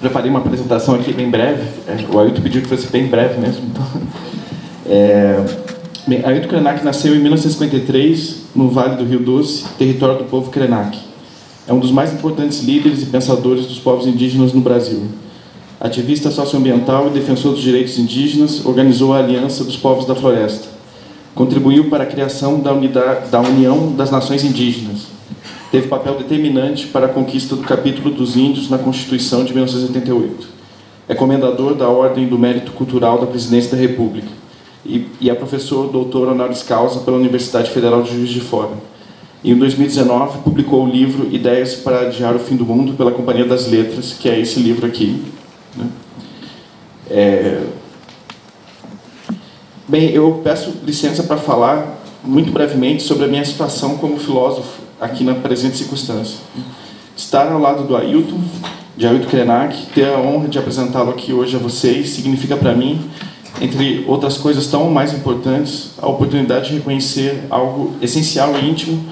Preparei uma apresentação aqui bem breve. O Ailton pediu que fosse bem breve mesmo. Então, Ailton Krenak nasceu em 1953, no Vale do Rio Doce, território do povo Krenak. É um dos mais importantes líderes e pensadores dos povos indígenas no Brasil. Ativista socioambiental e defensor dos direitos indígenas, organizou a Aliança dos Povos da Floresta. Contribuiu para a criação da União das Nações Indígenas. Teve papel determinante para a conquista do capítulo dos índios na Constituição de 1988. É comendador da Ordem do Mérito Cultural da Presidência da República e é professor doutor honoris causa pela Universidade Federal de Juiz de Fora. E em 2019 publicou o livro Ideias para Adiar o Fim do Mundo pela Companhia das Letras, que é esse livro aqui, né? Bem, eu peço licença para falar muito brevemente sobre a minha situação como filósofo aqui na presente circunstância. Estar ao lado do Ailton, de Ailton Krenak, ter a honra de apresentá-lo aqui hoje a vocês, significa para mim, entre outras coisas tão mais importantes, a oportunidade de reconhecer algo essencial e íntimo,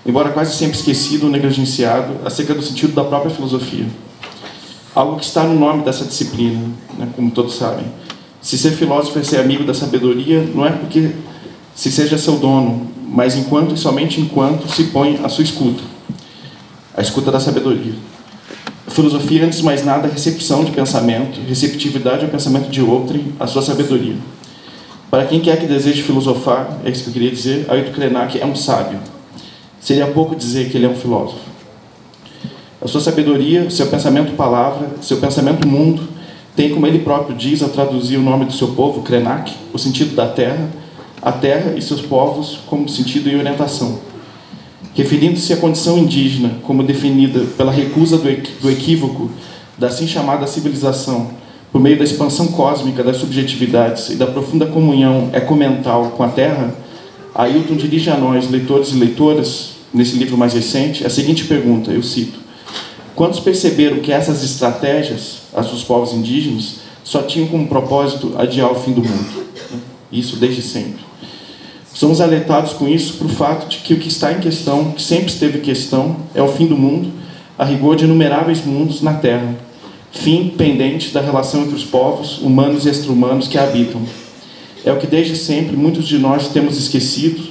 embora quase sempre esquecido ou negligenciado, acerca do sentido da própria filosofia. Algo que está no nome dessa disciplina, né, como todos sabem. Se ser filósofo é ser amigo da sabedoria, não é porque se seja seu dono, mas enquanto e somente enquanto se põe à sua escuta, a escuta da sabedoria. A filosofia, antes de mais nada, é recepção de pensamento, receptividade ao pensamento de outrem, à sua sabedoria. Para quem quer que deseje filosofar, é isso que eu queria dizer, Ailton Krenak é um sábio. Seria pouco dizer que ele é um filósofo. A sua sabedoria, seu pensamento-palavra, seu pensamento-mundo, tem, como ele próprio diz, a traduzir o nome do seu povo, Krenak, o sentido da terra, a terra e seus povos como sentido e orientação. Referindo-se à condição indígena como definida pela recusa do equívoco da assim chamada civilização, por meio da expansão cósmica das subjetividades e da profunda comunhão ecomental com a terra, Ailton dirige a nós, leitores e leitoras, nesse livro mais recente, a seguinte pergunta, eu cito: quantos perceberam que essas estratégias, as dos povos indígenas, só tinham como propósito adiar o fim do mundo? Isso desde sempre. Somos alertados com isso para o fato de que o que está em questão, que sempre esteve em questão, é o fim do mundo, a rigor de inumeráveis mundos na Terra, fim pendente da relação entre os povos, humanos e extra-humanos que a habitam. É o que desde sempre muitos de nós temos esquecido,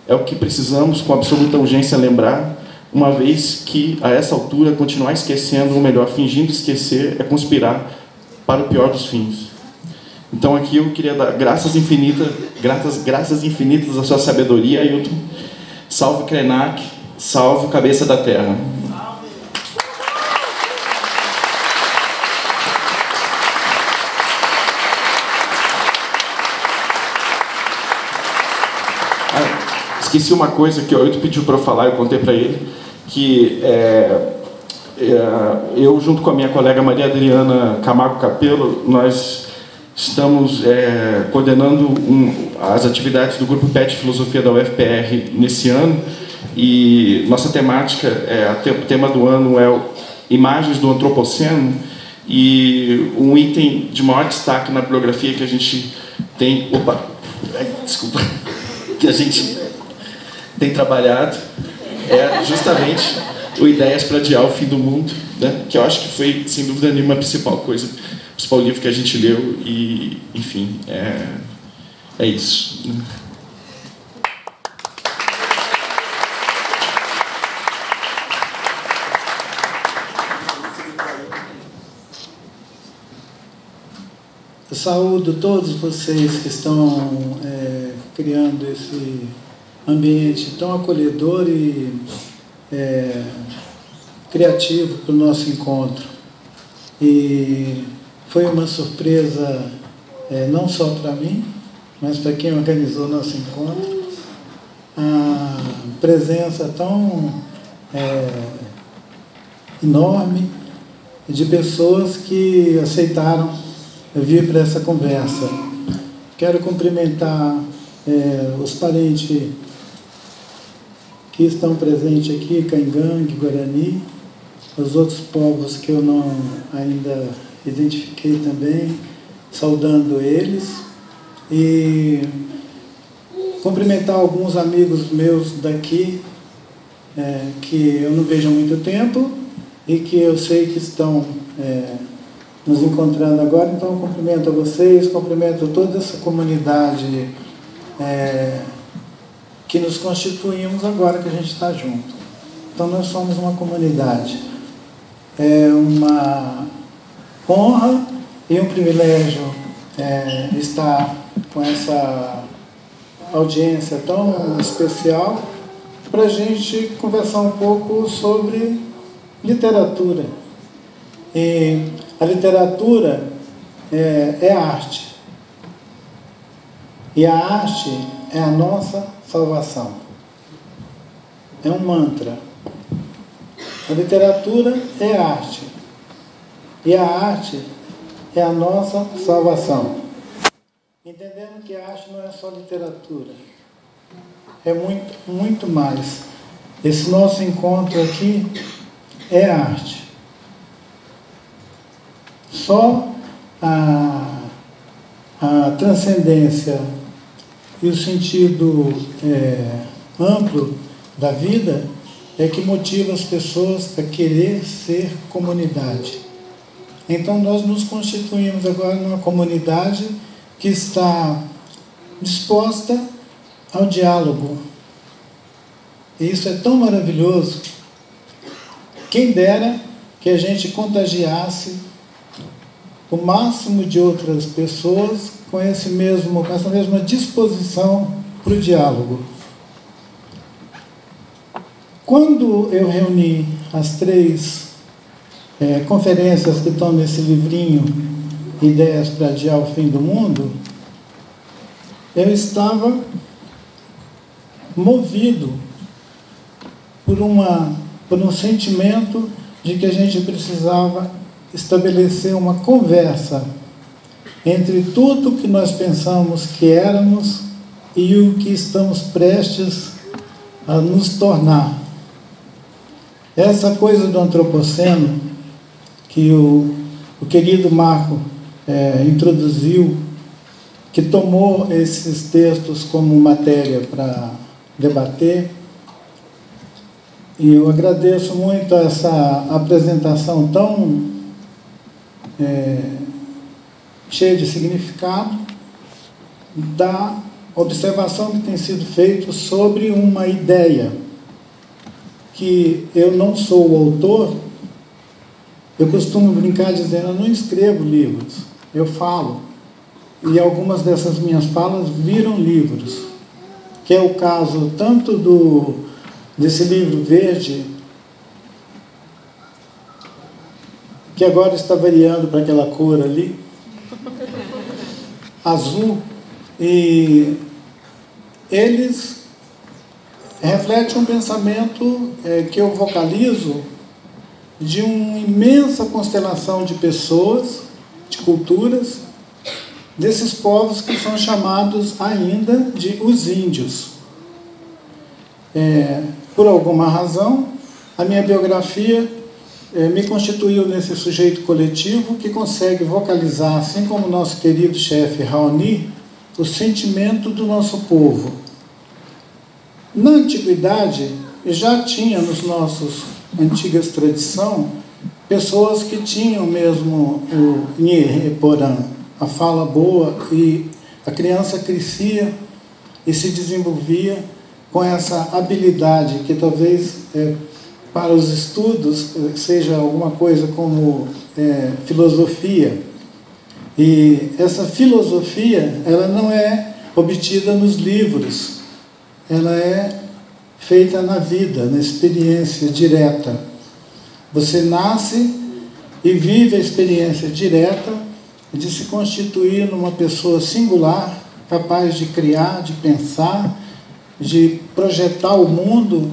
é o que precisamos com absoluta urgência lembrar, uma vez que, a essa altura, continuar esquecendo, ou melhor, fingindo esquecer, é conspirar para o pior dos fins. Então aqui eu queria dar graças infinitas à sua sabedoria, Ailton. Salve Krenak, salve cabeça da terra. Esqueci uma coisa que o Ailton pediu para eu falar, eu contei para ele, que eu, junto com a minha colega Maria Adriana Camargo Capello, nós estamos coordenando as atividades do Grupo PET Filosofia da UFPR nesse ano, e nossa temática, o tema do ano é Imagens do Antropoceno, e um item de maior destaque na bibliografia que a gente tem... que a gente tem trabalhado é justamente o Ideias para Adiar o Fim do Mundo, né? Que eu acho que foi, sem dúvida nenhuma, a principal coisa, o principal livro que a gente leu, e, enfim, é isso. Eu saúdo todos vocês que estão criando esse ambiente tão acolhedor e criativo para o nosso encontro. E foi uma surpresa não só para mim, mas para quem organizou o nosso encontro, a presença tão enorme de pessoas que aceitaram vir para essa conversa. Quero cumprimentar os parentes que estão presentes aqui, Caingangue, Guarani, os outros povos que eu não ainda identifiquei também, saudando eles, e cumprimentar alguns amigos meus daqui, que eu não vejo há muito tempo e que eu sei que estão nos encontrando agora. Então eu cumprimento a vocês, cumprimento toda essa comunidade que nos constituímos agora que a gente está junto. Então nós somos uma comunidade. É uma honra e um privilégio estar com essa audiência tão especial para a gente conversar um pouco sobre literatura. E a literatura é arte. E a arte é a nossa salvação. É um mantra. A literatura é arte. E a arte é a nossa salvação. Entendendo que a arte não é só literatura. É muito, muito mais. Esse nosso encontro aqui é arte. Só a transcendência e o sentido amplo da vida é que motiva as pessoas a querer ser comunidade. Então nós nos constituímos agora numa comunidade que está disposta ao diálogo. E isso é tão maravilhoso. Quem dera que a gente contagiasse o máximo de outras pessoas com essa mesma disposição para o diálogo. Quando eu reuni as 3 conferências que estão nesse livrinho, Ideias para Adiar o Fim do Mundo, eu estava movido por um sentimento de que a gente precisava estabelecer uma conversa entre tudo que nós pensamos que éramos e o que estamos prestes a nos tornar. Essa coisa do antropoceno, que o querido Marco introduziu, que tomou esses textos como matéria para debater, e eu agradeço muito essa apresentação tão cheia de significado, da observação que tem sido feita sobre uma ideia que eu não sou o autor. Eu costumo brincar dizendo, eu não escrevo livros, eu falo. E algumas dessas minhas falas viram livros, que é o caso tanto desse livro verde, que agora está variando para aquela cor ali, azul, e eles refletem um pensamento que eu vocalizo de uma imensa constelação de pessoas, de culturas, desses povos que são chamados ainda de os índios. Por alguma razão, a minha biografia me constituiu nesse sujeito coletivo que consegue vocalizar, assim como o nosso querido chefe Raoni, o sentimento do nosso povo. Na antiguidade, já tinha nos nossos antigas tradições pessoas que tinham mesmo o Nyeporã, a fala boa, e a criança crescia e se desenvolvia com essa habilidade que talvez para os estudos seja alguma coisa como filosofia. E essa filosofia, ela não é obtida nos livros, ela é feita na vida, na experiência direta. Você nasce e vive a experiência direta de se constituir numa pessoa singular, capaz de criar, de pensar, de projetar o mundo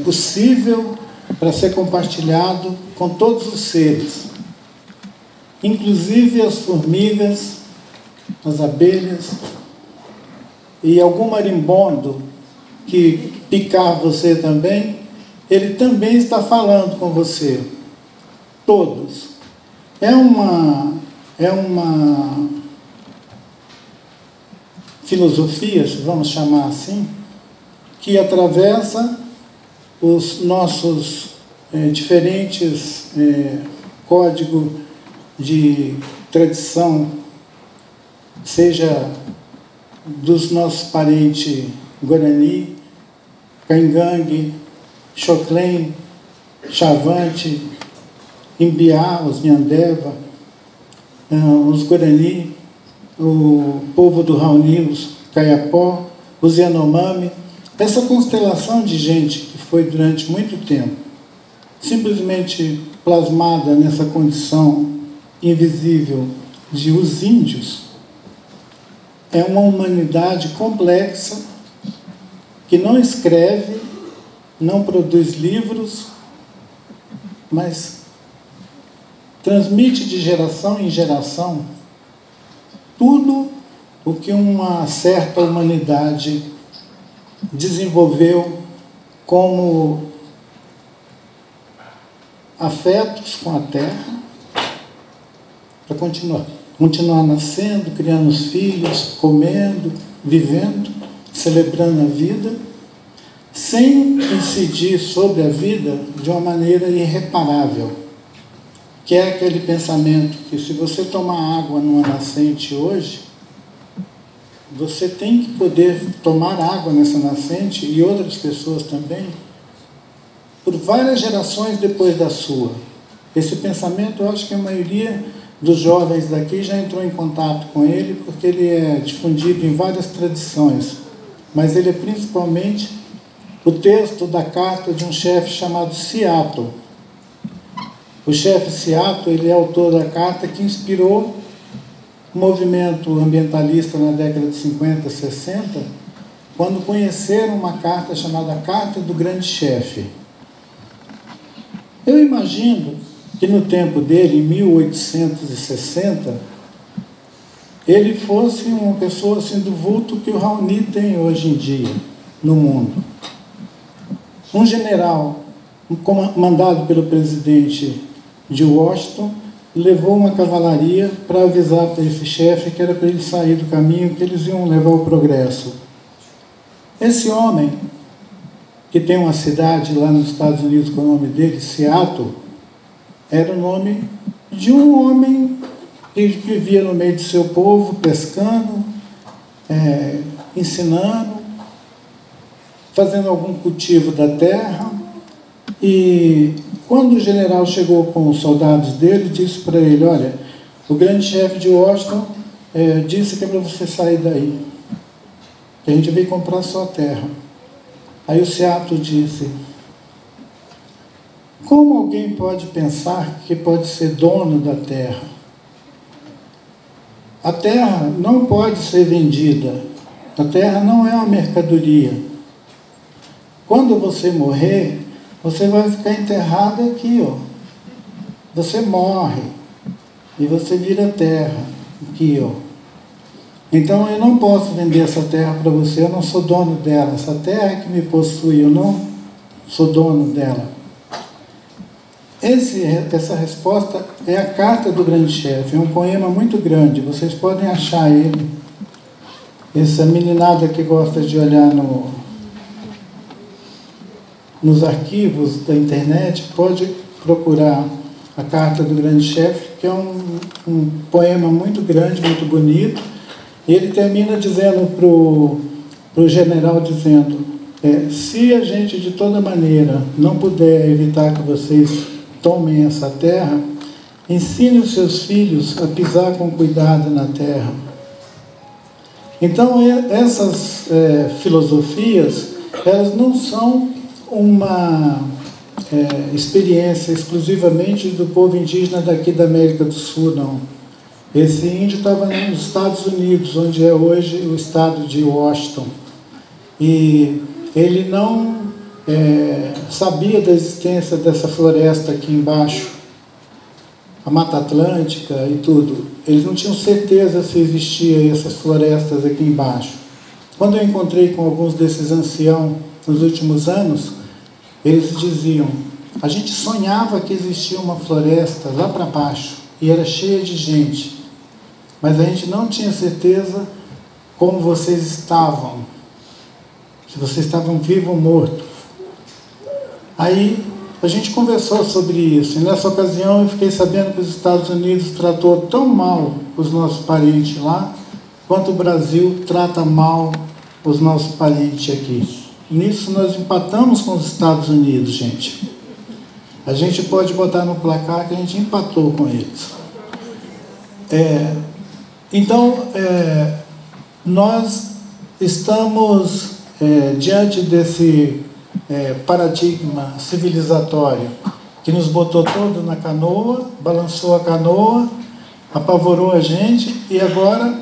possível para ser compartilhado com todos os seres, inclusive as formigas, as abelhas e algum marimbondo que picar você também, ele também está falando com você. Todos. É uma filosofias, vamos chamar assim, que atravessa os nossos diferentes códigos de tradição, seja dos nossos parentes Guarani, Caingangue, Xoclém, Chavante, Imbiá, os Nhandeva, os Guarani, o povo do Raoni, os Caiapó, os Yanomami, essa constelação de gente que foi durante muito tempo simplesmente plasmada nessa condição invisível de os índios, é uma humanidade complexa que não escreve, não produz livros, mas transmite de geração em geração tudo o que uma certa humanidade desenvolveu como afetos com a terra, para continuar nascendo, criando os filhos, comendo, vivendo, celebrando a vida, sem incidir sobre a vida de uma maneira irreparável, que é aquele pensamento que se você tomar água numa nascente hoje, você tem que poder tomar água nessa nascente, e outras pessoas também, por várias gerações depois da sua. Esse pensamento, eu acho que a maioria dos jovens daqui já entrou em contato com ele, porque ele é difundido em várias tradições, mas ele é principalmente o texto da carta de um chefe chamado Seattle. O chefe Seattle, ele é autor da carta que inspirou o movimento ambientalista na década de 50, 60, quando conheceram uma carta chamada Carta do Grande Chefe. Eu imagino que no tempo dele, em 1860, ele fosse uma pessoa assim do vulto que o Raoni tem hoje em dia no mundo. Um general mandado pelo presidente de Washington levou uma cavalaria para avisar para esse chefe que era para ele sair do caminho, que eles iam levar o progresso. Esse homem, que tem uma cidade lá nos Estados Unidos com o nome dele, Seattle, era o nome de um homem que vivia no meio do seu povo, pescando, ensinando, fazendo algum cultivo da terra. E quando o general chegou com os soldados dele, disse para ele: olha, o grande chefe de Washington disse que é para você sair daí, que a gente veio comprar sua terra. Aí o Seattle disse: como alguém pode pensar que pode ser dono da terra? A terra não pode ser vendida. A terra não é uma mercadoria. Quando você morrer, você vai ficar enterrado aqui, ó. Você morre e você vira terra aqui, ó. Então eu não posso vender essa terra para você, eu não sou dono dela. Essa terra é que me possui, eu não sou dono dela. Essa resposta é a Carta do Grande Chefe, é um poema muito grande, vocês podem achar ele. Essa meninada que gosta de olhar nos arquivos da internet, pode procurar a Carta do Grande Chefe, que é um poema muito grande, muito bonito. E ele termina dizendo para o general, dizendo: se a gente de toda maneira não puder evitar que vocês tomem essa terra, ensine os seus filhos a pisar com cuidado na terra. Então essas filosofias, elas não são uma experiência exclusivamente do povo indígena daqui da América do Sul, não. Esse índio estava nos Estados Unidos, onde é hoje o estado de Washington, e ele não sabia da existência dessa floresta aqui embaixo, a Mata Atlântica e tudo. Eles não tinham certeza se existiam essas florestas aqui embaixo. Quando eu encontrei com alguns desses anciãos nos últimos anos, eles diziam: a gente sonhava que existia uma floresta lá para baixo e era cheia de gente, mas a gente não tinha certeza como vocês estavam, se vocês estavam vivos ou mortos. Aí a gente conversou sobre isso, e nessa ocasião eu fiquei sabendo que os Estados Unidos tratou tão mal os nossos parentes lá, quanto o Brasil trata mal os nossos parentes aqui. Nisso nós empatamos com os Estados Unidos, gente. A gente pode botar no placar que a gente empatou com eles. Então, nós estamos diante desse paradigma civilizatório que nos botou todo na canoa, balançou a canoa, apavorou a gente e agora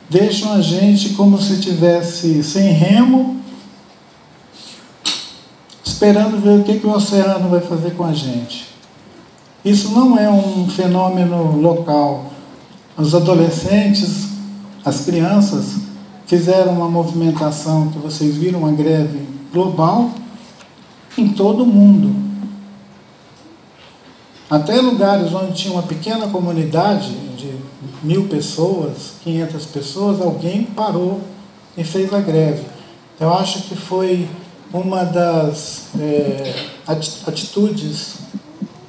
deixam a gente como se estivesse sem remo, esperando ver o que o oceano vai fazer com a gente. Isso não é um fenômeno local. Os adolescentes, as crianças, fizeram uma movimentação que vocês viram, uma greve global, em todo o mundo. Até lugares onde tinha uma pequena comunidade de 1000 pessoas, 500 pessoas, alguém parou e fez a greve. Eu acho que foi uma das atitudes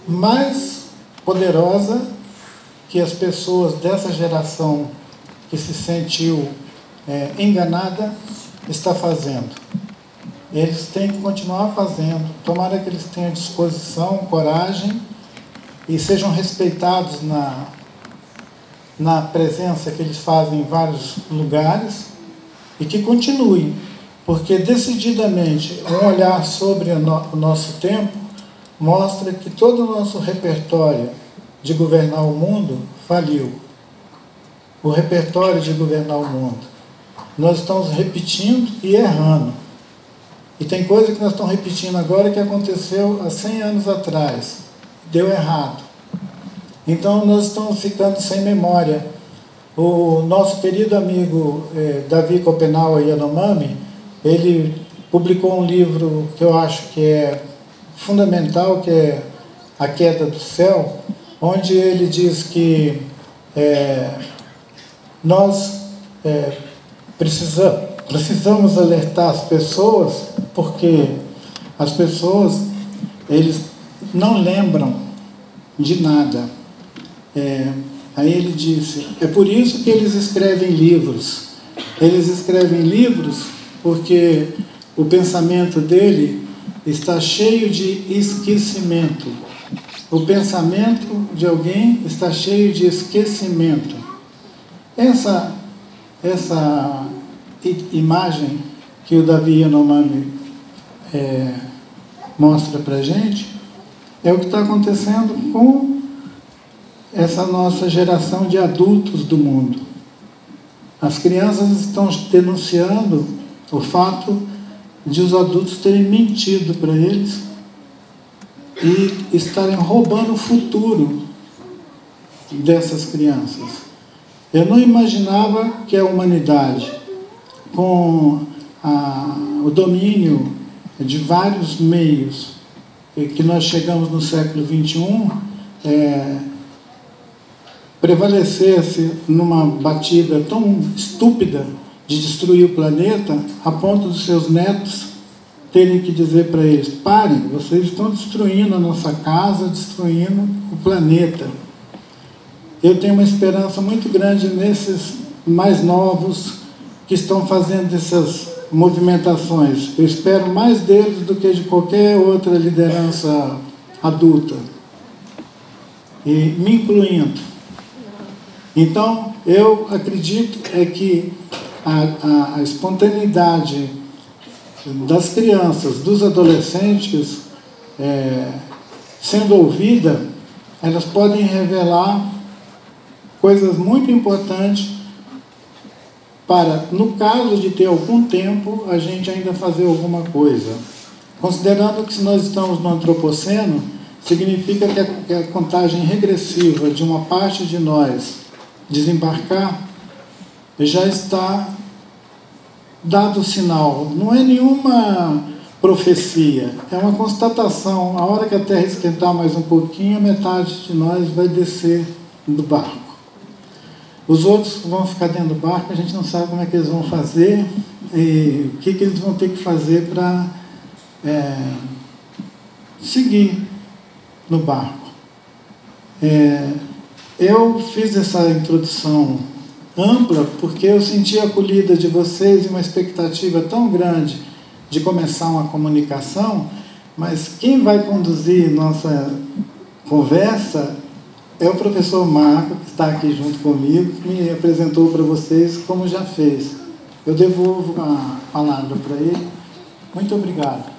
mais poderosas que as pessoas dessa geração que se sentiu enganada está fazendo. Eles têm que continuar fazendo. Tomara que eles tenham disposição, coragem e sejam respeitados na presença que eles fazem em vários lugares e que continuem, porque decididamente um olhar sobre o nosso tempo mostra que todo o nosso repertório de governar o mundo faliu. O repertório de governar o mundo. Nós estamos repetindo e errando. E tem coisa que nós estamos repetindo agora que aconteceu há 100 anos atrás. Deu errado. Então nós estamos ficando sem memória. O nosso querido amigo Davi Copenau Yanomami, ele publicou um livro que eu acho que é fundamental, que é A Queda do Céu, onde ele diz que nós precisamos alertar as pessoas, porque as pessoas, eles não lembram de nada. Aí ele disse, é por isso que eles escrevem livros. Eles escrevem livros porque o pensamento dele está cheio de esquecimento. O pensamento de alguém está cheio de esquecimento. Essa imagem que o Davi Yanomami mostra para a gente é o que está acontecendo com essa nossa geração de adultos do mundo. As crianças estão denunciando o fato de os adultos terem mentido para eles e estarem roubando o futuro dessas crianças. Eu não imaginava que a humanidade, com o domínio de vários meios, que nós chegamos no século XXI, prevalecesse numa batida tão estúpida de destruir o planeta, a ponto dos seus netos terem que dizer para eles, parem, vocês estão destruindo a nossa casa, destruindo o planeta. Eu tenho uma esperança muito grande nesses mais novos que estão fazendo essas movimentações. Eu espero mais deles do que de qualquer outra liderança adulta, e me incluindo. Então, eu acredito que a espontaneidade das crianças, dos adolescentes, sendo ouvida, elas podem revelar coisas muito importantes para, no caso de ter algum tempo, a gente ainda fazer alguma coisa. Considerando que se nós estamos no antropoceno, significa que a contagem regressiva de uma parte de nós desembarcar já está dado o sinal. Não é nenhuma profecia, é uma constatação. A hora que a Terra esquentar mais um pouquinho, a metade de nós vai descer do barco. Os outros vão ficar dentro do barco, a gente não sabe como é que eles vão fazer e o que eles vão ter que fazer para seguir no barco. Eu fiz essa introdução ampla porque eu senti a acolhida de vocês e uma expectativa tão grande de começar uma comunicação, mas quem vai conduzir nossa conversa é o professor Marco, que está aqui junto comigo, que me apresentou para vocês como já fez. Eu devolvo a palavra para ele. Muito obrigado.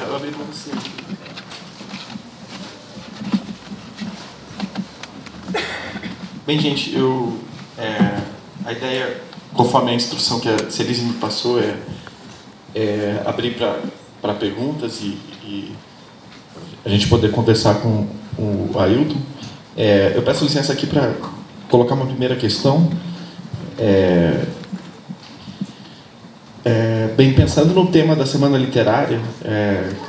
Eu abri para você. Bem, gente, a ideia, conforme a instrução que a Celise me passou, é abrir para perguntas e a gente poder conversar com o Ailton. Eu peço licença aqui para colocar uma primeira questão. Bem, pensando no tema da Semana Literária,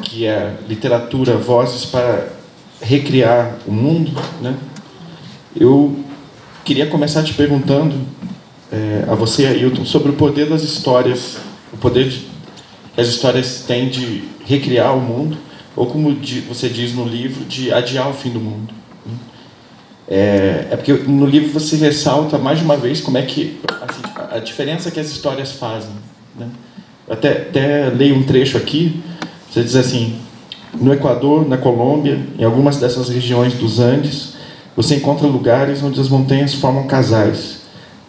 que é literatura, vozes para recriar o mundo, né? Eu queria começar te perguntando a você, Ailton, sobre o poder das histórias, o poder que as histórias têm de recriar o mundo, ou como você diz no livro, de adiar o fim do mundo. Porque no livro você ressalta mais de uma vez como é que assim, a diferença que as histórias fazem, né? Até leio um trecho aqui. Você diz assim: no Equador, na Colômbia, em algumas dessas regiões dos Andes, você encontra lugares onde as montanhas formam casais.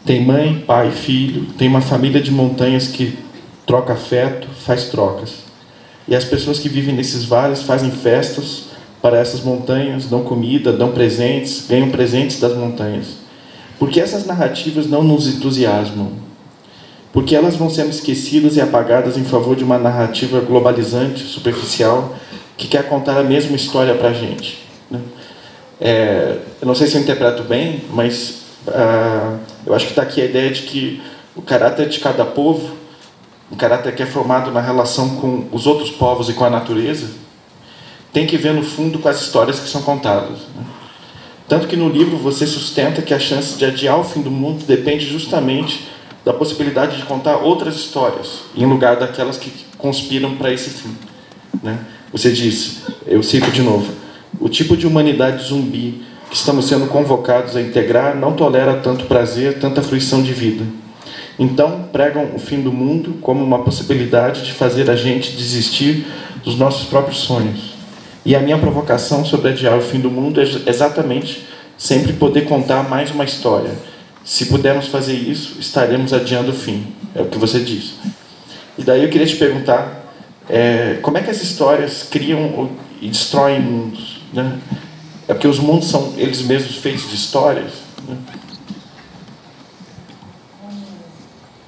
Tem mãe, pai, filho, tem uma família de montanhas que troca afeto, faz trocas. E as pessoas que vivem nesses vales fazem festas para essas montanhas, dão comida, dão presentes, ganham presentes das montanhas. Por que essas narrativas não nos entusiasmam? Porque elas vão sendo esquecidas e apagadas em favor de uma narrativa globalizante, superficial, que quer contar a mesma história para a gente, né? Eu não sei se eu interpreto bem, mas eu acho que está aqui a ideia de que o caráter de cada povo, o caráter que é formado na relação com os outros povos e com a natureza, tem que ver no fundo com as histórias que são contadas, né? Tanto que no livro você sustenta que a chance de adiar o fim do mundo depende justamente da possibilidade de contar outras histórias, em lugar daquelas que conspiram para esse fim, né? Você diz, eu cito de novo: o tipo de humanidade zumbi que estamos sendo convocados a integrar não tolera tanto prazer, tanta fruição de vida. Então, pregam o fim do mundo como uma possibilidade de fazer a gente desistir dos nossos próprios sonhos. E a minha provocação sobre adiar o fim do mundo é exatamente sempre poder contar mais uma história. Se pudermos fazer isso, estaremos adiando o fim. É o que você diz. E daí eu queria te perguntar, como é que as histórias criam e destroem mundos, né? É porque os mundos são eles mesmos feitos de histórias, né?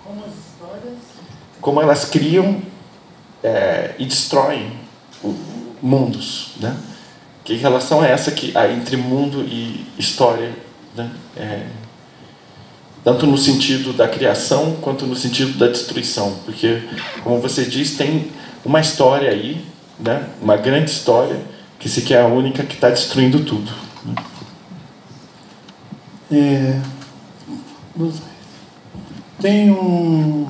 Como as histórias? Como elas criam e destroem mundos, né? Que relação é essa entre mundo e história, né? Tanto no sentido da criação, quanto no sentido da destruição. Porque, como você diz, tem uma história aí, né? Uma grande história, que sequer é a única que está destruindo tudo, né? Tem um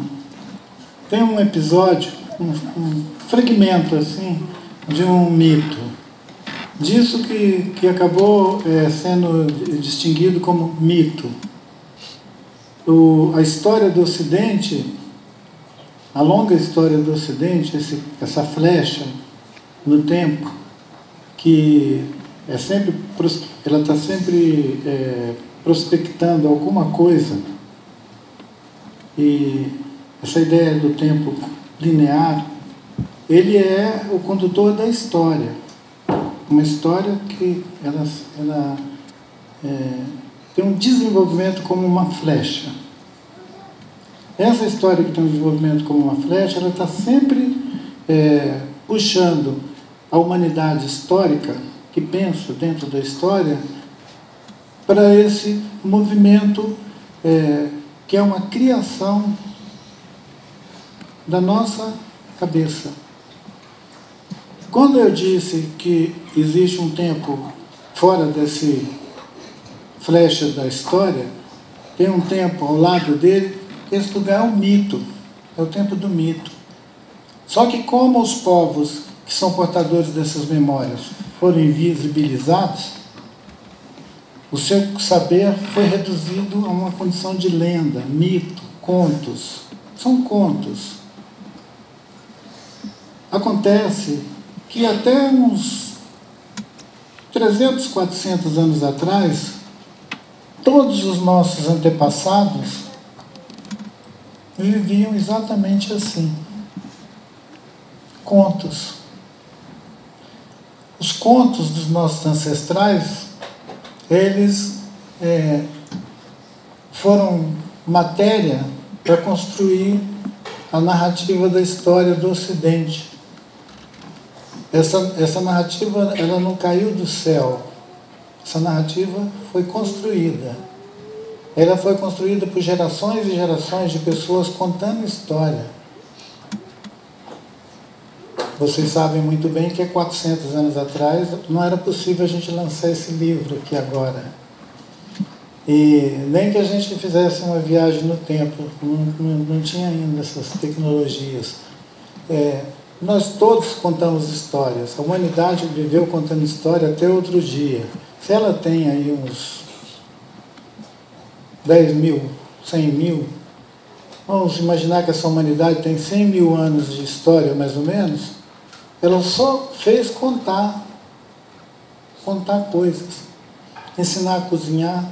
episódio, um fragmento assim, de um mito. Disso que acabou sendo distinguido como mito. A história do Ocidente, a longa história do Ocidente, essa flecha no tempo, que ela está sempre prospectando alguma coisa, e essa ideia do tempo linear, ele é o condutor da história. Uma história que ela tem um desenvolvimento como uma flecha. Essa história que tem um desenvolvimento como uma flecha, ela está sempre puxando a humanidade histórica, que pensa dentro da história, para esse movimento que é uma criação da nossa cabeça. Quando eu disse que existe um tempo fora desse flecha da história, tem um tempo ao lado dele, esse lugar é um mito, é o tempo do mito. Só que como os povos que são portadores dessas memórias foram invisibilizados, o seu saber foi reduzido a uma condição de lenda, mito, contos. São contos. Acontece que até uns 300, 400 anos atrás, todos os nossos antepassados viviam exatamente assim. Contos. Os contos dos nossos ancestrais, eles foram matéria para construir a narrativa da história do Ocidente. Essa narrativa, ela não caiu do céu. Essa narrativa foi construída. Ela foi construída por gerações e gerações de pessoas contando história. Vocês sabem muito bem que há 400 anos atrás não era possível a gente lançar esse livro aqui agora. E nem que a gente fizesse uma viagem no tempo, não tinha ainda essas tecnologias. Nós todos contamos histórias. A humanidade viveu contando história até outro dia. Se ela tem aí uns 10 mil, 100 mil, vamos imaginar que essa humanidade tem 100 mil anos de história, mais ou menos, ela só fez contar coisas. Ensinar a cozinhar,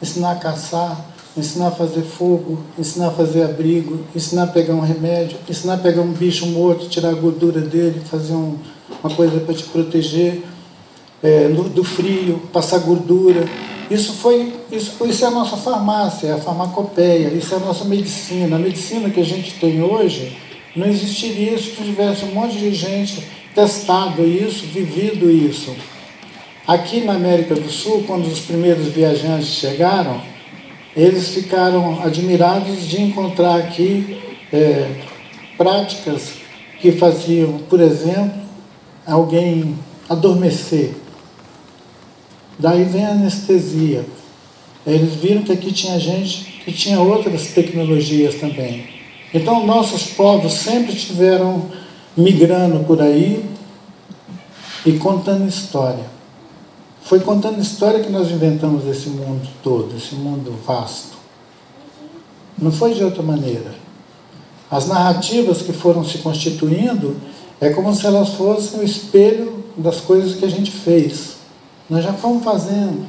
ensinar a caçar, ensinar a fazer fogo, ensinar a fazer abrigo, ensinar a pegar um remédio, ensinar a pegar um bicho morto, tirar a gordura dele, fazer uma coisa para te proteger do frio, passar gordura. Isso é a nossa farmácia, é a farmacopeia, isso é a nossa medicina. A medicina que a gente tem hoje não existiria se tivesse um monte de gente testado isso, vivido isso. Aqui na América do Sul, quando os primeiros viajantes chegaram, eles ficaram admirados de encontrar aqui práticas que faziam, por exemplo, alguém adormecer. Daí vem a anestesia. Eles viram que aqui tinha gente que tinha outras tecnologias também. Então, nossos povos sempre estiveram migrando por aí e contando história. Foi contando história que nós inventamos esse mundo todo, esse mundo vasto. Não foi de outra maneira. As narrativas que foram se constituindo é como se elas fossem o espelho das coisas que a gente fez. Nós já fomos fazendo.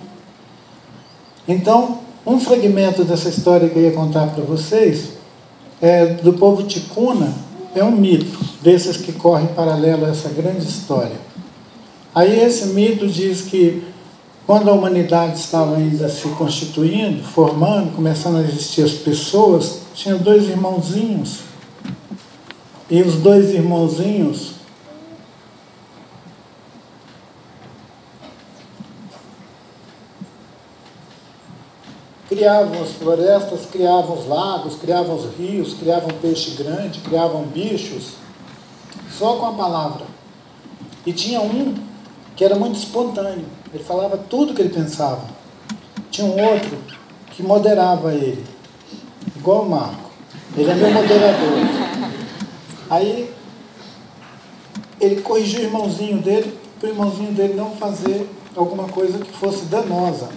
Então, um fragmento dessa história que eu ia contar para vocês do povo ticuna, é um mito, desses que correm paralelo a essa grande história. Aí esse mito diz que quando a humanidade estava ainda se constituindo, formando, começando a existir as pessoas, tinha dois irmãozinhos. E os dois irmãozinhos criavam as florestas, criavam os lagos, criavam os rios, criavam peixe grande, criavam bichos, só com a palavra. E tinha um que era muito espontâneo, ele falava tudo o que ele pensava. Tinha um outro que moderava ele, igual o Marco. Ele é meu moderador. Aí ele corrigiu o irmãozinho dele, para o irmãozinho dele não fazer alguma coisa que fosse danosa.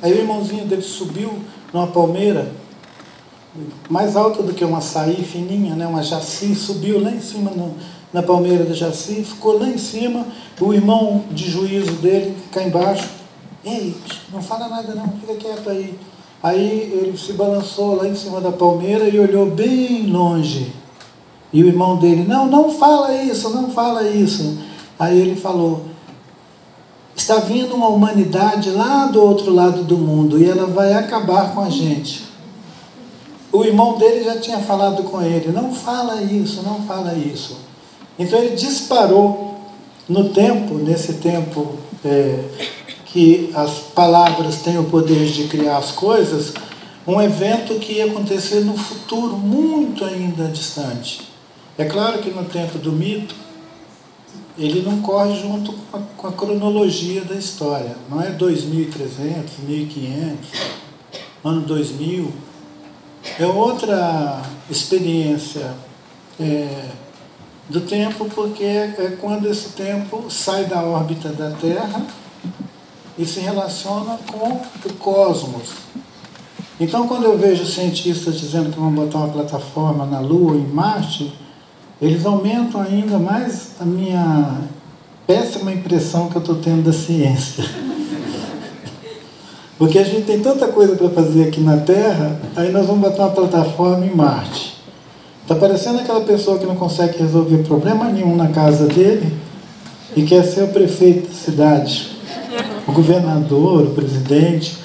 Aí o irmãozinho dele subiu numa palmeira, mais alta do que uma açaí fininha, né, uma jaci, subiu lá em cima na palmeira da jaci, ficou lá em cima, o irmão de juízo dele cá embaixo, ei, não fala nada não, fica quieto aí. Aí ele se balançou lá em cima da palmeira e olhou bem longe. E o irmão dele, não fala isso, não fala isso. Aí ele falou, está vindo uma humanidade lá do outro lado do mundo e ela vai acabar com a gente. o irmão dele já tinha falado com ele, não fala isso, não fala isso. Então ele disparou no tempo, nesse tempo que as palavras têm o poder de criar as coisas, um evento que ia acontecer no futuro, muito ainda distante. É claro que no tempo do mito, ele não corre junto com a cronologia da história. Não é 2300, 1500, ano 2000. É outra experiência do tempo, porque é quando esse tempo sai da órbita da Terra e se relaciona com o cosmos. Então, quando eu vejo cientistas dizendo que vão botar uma plataforma na Lua, em Marte, eles aumentam ainda mais a minha péssima impressão que eu estou tendo da ciência. Porque a gente tem tanta coisa para fazer aqui na Terra, aí nós vamos botar uma plataforma em Marte. Está parecendo aquela pessoa que não consegue resolver problema nenhum na casa dele e quer ser o prefeito da cidade, o governador, o presidente.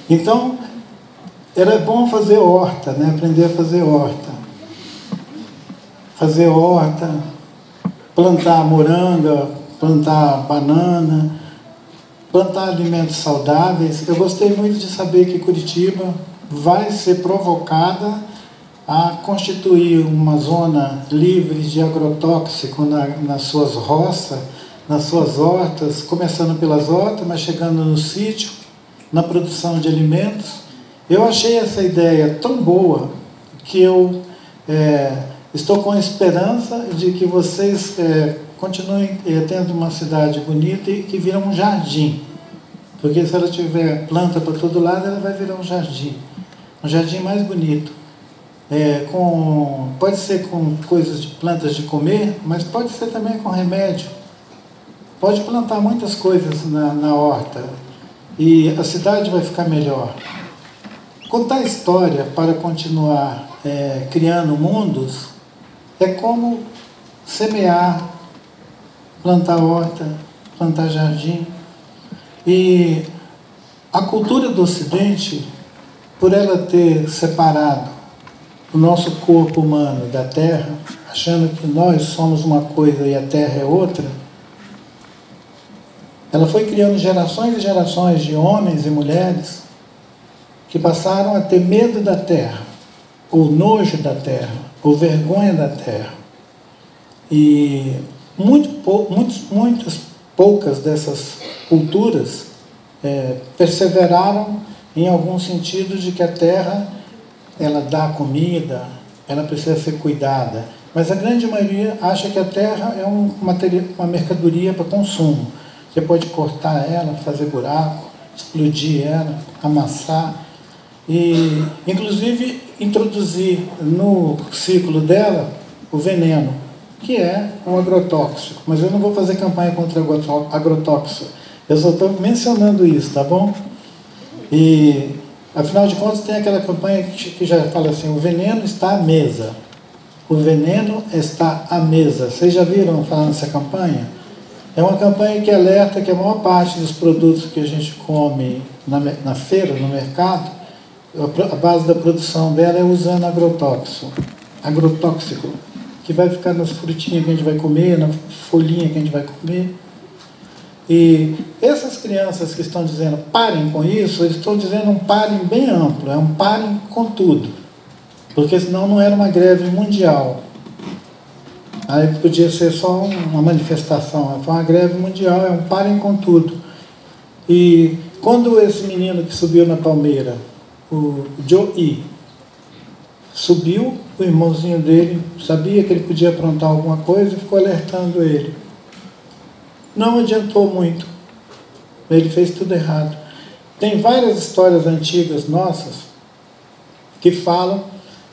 Então, era bom fazer horta, né? Aprender a fazer horta. Fazer horta, plantar moranga, plantar banana, plantar alimentos saudáveis. Eu gostei muito de saber que Curitiba vai ser provocada a constituir uma zona livre de agrotóxico nas suas roças, nas suas hortas, começando pelas hortas, mas chegando no sítio, na produção de alimentos. Eu achei essa ideia tão boa que eu estou com a esperança de que vocês continuem tendo uma cidade bonita e que vira um jardim. Porque se ela tiver planta para todo lado, ela vai virar um jardim mais bonito. Pode ser com coisas de plantas de comer, mas pode ser também com remédio. Pode plantar muitas coisas na horta e a cidade vai ficar melhor. Contar história para continuar criando mundos é como semear, plantar horta, plantar jardim. E a cultura do Ocidente, por ela ter separado o nosso corpo humano da Terra, achando que nós somos uma coisa e a Terra é outra, ela foi criando gerações e gerações de homens e mulheres que passaram a ter medo da Terra, ou nojo da Terra, ou vergonha da Terra. E muitas poucas dessas culturas perseveraram em algum sentido de que a Terra, ela dá comida, ela precisa ser cuidada. Mas a grande maioria acha que a Terra é uma mercadoria para consumo. Você pode cortar ela, fazer buraco, explodir ela, amassar. E, inclusive, introduzir no ciclo dela o veneno, que é um agrotóxico. Mas eu não vou fazer campanha contra agrotóxico. Eu só estou mencionando isso, tá bom? E, afinal de contas, tem aquela campanha que já fala assim, o veneno está à mesa. O veneno está à mesa. Vocês já viram falar nessa campanha? É uma campanha que alerta que a maior parte dos produtos que a gente come na feira, no mercado, a base da produção dela é usando agrotóxico, que vai ficar nas frutinhas que a gente vai comer, na folhinha que a gente vai comer. E essas crianças que estão dizendo parem com isso, eles estão dizendo um parem bem amplo, é um parem com tudo, porque senão não era uma greve mundial. Aí podia ser só uma manifestação, foi uma greve mundial, é um parem com tudo. E quando esse menino que subiu na palmeira, o Joey, subiu, o irmãozinho dele sabia que ele podia aprontar alguma coisa e ficou alertando ele. Não adiantou muito, ele fez tudo errado. Tem várias histórias antigas nossas que falam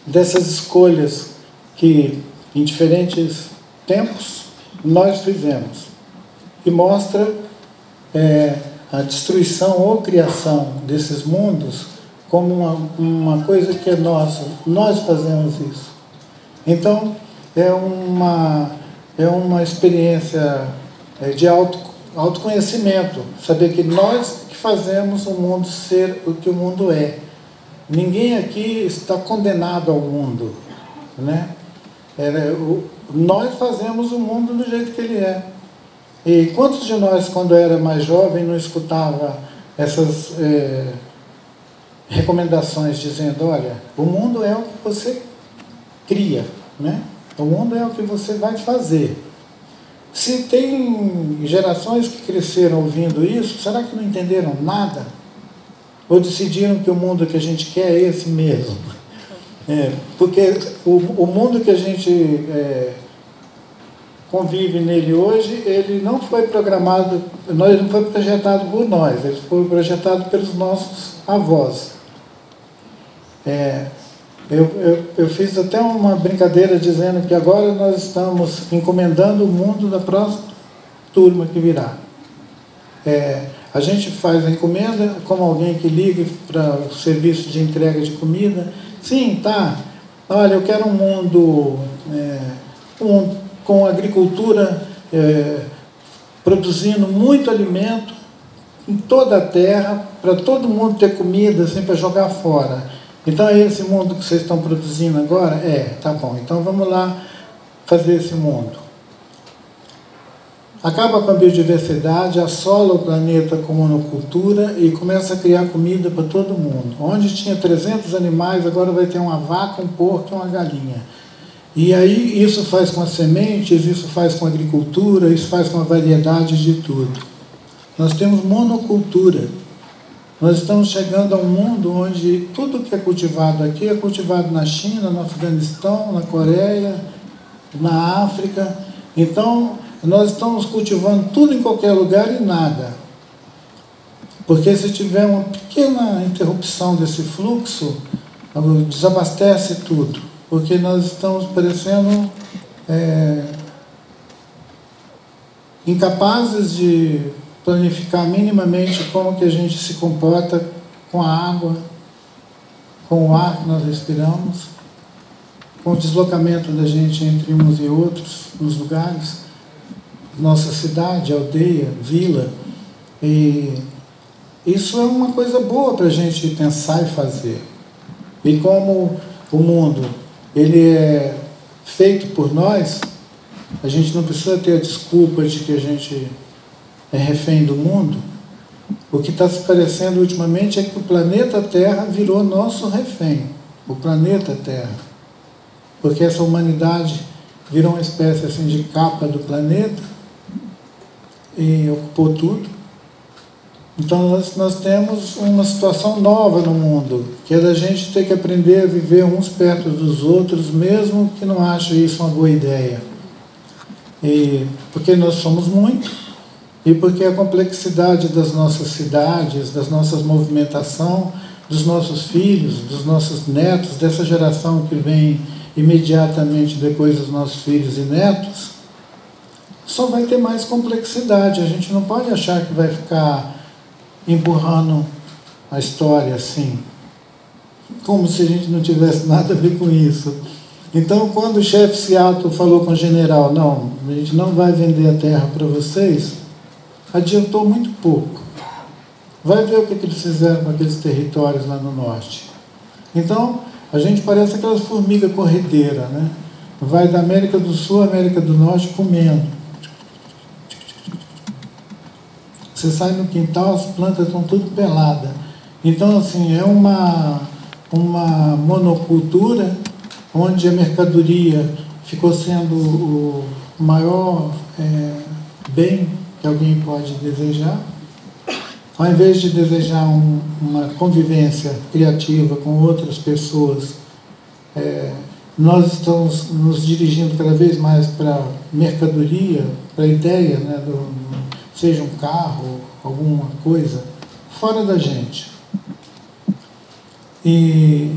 dessas escolhas que em diferentes tempos nós fizemos e mostra a destruição ou criação desses mundos como uma coisa que é nossa. Nós fazemos isso. Então, é uma experiência de autoconhecimento, saber que nós que fazemos o mundo ser o que o mundo é. ninguém aqui está condenado ao mundo, né? Nós fazemos o mundo do jeito que ele é. E quantos de nós, quando era mais jovem, não escutava essas recomendações dizendo, olha, o mundo é o que você cria, né? O mundo é o que você vai fazer. Se tem gerações que cresceram ouvindo isso, será que não entenderam nada? Ou decidiram que o mundo que a gente quer é esse mesmo? Porque o mundo que a gente convive nele hoje, ele não foi programado, ele não foi projetado por nós, ele foi projetado pelos nossos avós. Eu fiz até uma brincadeira dizendo que agora nós estamos encomendando o mundo da próxima turma que virá. A gente faz a encomenda como alguém que liga para o serviço de entrega de comida. Sim, tá. Olha, eu quero um mundo com agricultura produzindo muito alimento em toda a terra, para todo mundo ter comida, assim, para jogar fora. Então é esse mundo que vocês estão produzindo agora? Tá bom. Então vamos lá fazer esse mundo. Acaba com a biodiversidade, assola o planeta com monocultura e começa a criar comida para todo mundo. Onde tinha 300 animais, agora vai ter uma vaca, um porco e uma galinha. E aí isso faz com as sementes, isso faz com a agricultura, isso faz com a variedade de tudo. Nós temos monocultura. Nós estamos chegando a um mundo onde tudo que é cultivado aqui é cultivado na China, no Afeganistão, na Coreia, na África. Então, nós estamos cultivando tudo em qualquer lugar e nada. Porque se tiver uma pequena interrupção desse fluxo, desabastece tudo. Porque nós estamos parecendo incapazes de planificar minimamente como que a gente se comporta com a água, com o ar que nós respiramos, com o deslocamento da gente entre uns e outros nos lugares, nossa cidade, aldeia, vila. E isso é uma coisa boa para a gente pensar e fazer. E como o mundo ele é feito por nós, a gente não precisa ter a desculpa de que a gente é refém do mundo. O que está se parecendo ultimamente é que o planeta Terra virou nosso refém. O planeta Terra. Porque essa humanidade virou uma espécie assim de capa do planeta e ocupou tudo. Então nós temos uma situação nova no mundo, que é da gente ter que aprender a viver uns perto dos outros, mesmo que não ache isso uma boa ideia. E porque nós somos muitos, e porque a complexidade das nossas cidades, das nossas movimentações, dos nossos filhos, dos nossos netos, dessa geração que vem imediatamente depois dos nossos filhos e netos, só vai ter mais complexidade. A gente não pode achar que vai ficar empurrando a história assim, como se a gente não tivesse nada a ver com isso. Então, quando o chefe Seattle falou com o general, não, a gente não vai vender a terra para vocês, adiantou muito pouco. Vai ver o que eles fizeram com aqueles territórios lá no norte. Então, a gente parece aquelas formigas corredeiras, né? Vai da América do Sul à América do Norte comendo. Você sai no quintal, as plantas estão tudo peladas. Então, assim, é uma monocultura onde a mercadoria ficou sendo o maior bem que alguém pode desejar. Ao invés de desejar uma convivência criativa com outras pessoas, nós estamos nos dirigindo cada vez mais para a mercadoria, para a ideia, né, seja um carro, alguma coisa, fora da gente. E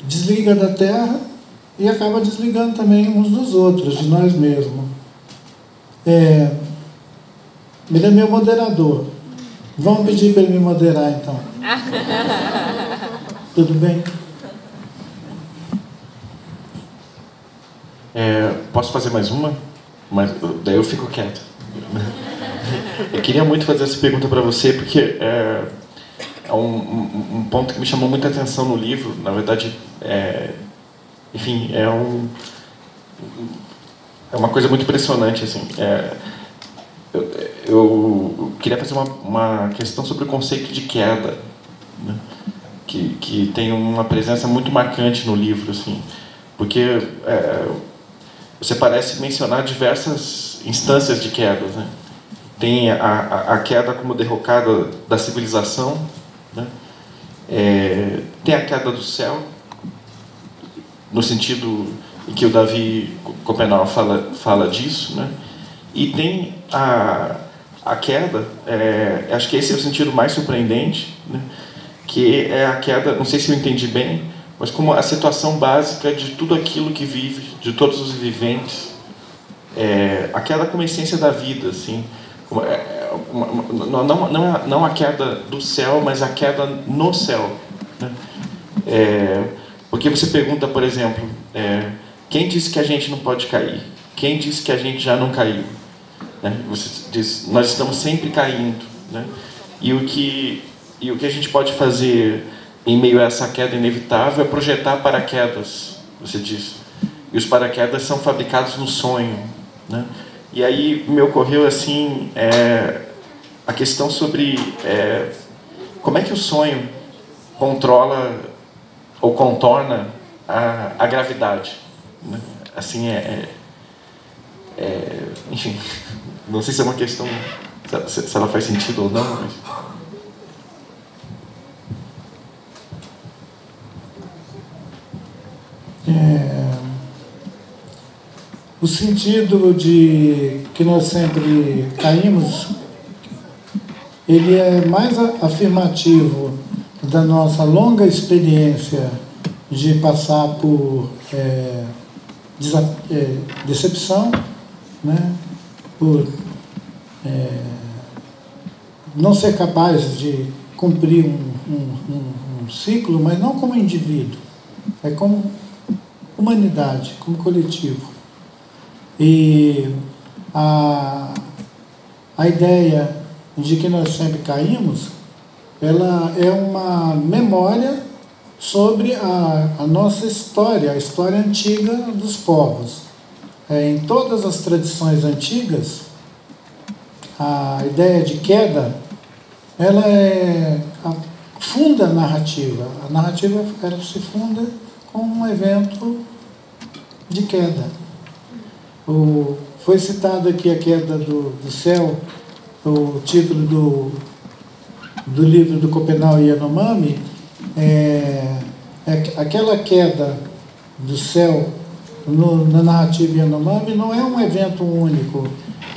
desliga da Terra e acaba desligando também uns dos outros, de nós mesmos. Ele é meu moderador. Vamos pedir para ele me moderar, então. Tudo bem? Posso fazer mais uma? Mas daí eu fico quieto. Eu queria muito fazer essa pergunta para você, porque um ponto que me chamou muita atenção no livro. Na verdade, enfim, é uma coisa muito impressionante, assim. Eu queria fazer uma questão sobre o conceito de queda, né? Que tem uma presença muito marcante no livro, assim, porque você parece mencionar diversas instâncias de quedas, né? Tem a queda como derrocada da civilização, né? Tem a queda do céu, no sentido em que o Davi Copenau fala disso, né? E tem a queda, acho que esse é o sentido mais surpreendente, né? Que é a queda, não sei se eu entendi bem, mas como a situação básica de tudo aquilo que vive, de todos os viventes, a queda como a essência da vida, assim, não a queda do céu, mas a queda no céu, né? Porque você pergunta, por exemplo, quem disse que a gente não pode cair? Quem disse que a gente já não caiu? Né? Você diz, nós estamos sempre caindo, né? E o que a gente pode fazer em meio a essa queda inevitável é projetar paraquedas, você diz. E os paraquedas são fabricados no sonho, né? E aí me ocorreu assim a questão sobre como é que o sonho controla ou contorna a gravidade, né? Assim, enfim, não sei se é uma questão, se ela faz sentido ou não, mas... O sentido de que nós sempre caímos, ele é mais afirmativo da nossa longa experiência de passar por decepção, né? Por não ser capaz de cumprir um ciclo, mas não como indivíduo, é como humanidade, como coletivo. E a ideia de que nós sempre caímos, ela é uma memória sobre a nossa história, a história antiga dos povos. Em todas as tradições antigas, a ideia de queda, ela funda a narrativa. A narrativa ela se funda com um evento de queda. Foi citado aqui a queda do céu, o título do livro do Copenau e Yanomami, aquela queda do céu na narrativa Yanomami não é um evento único.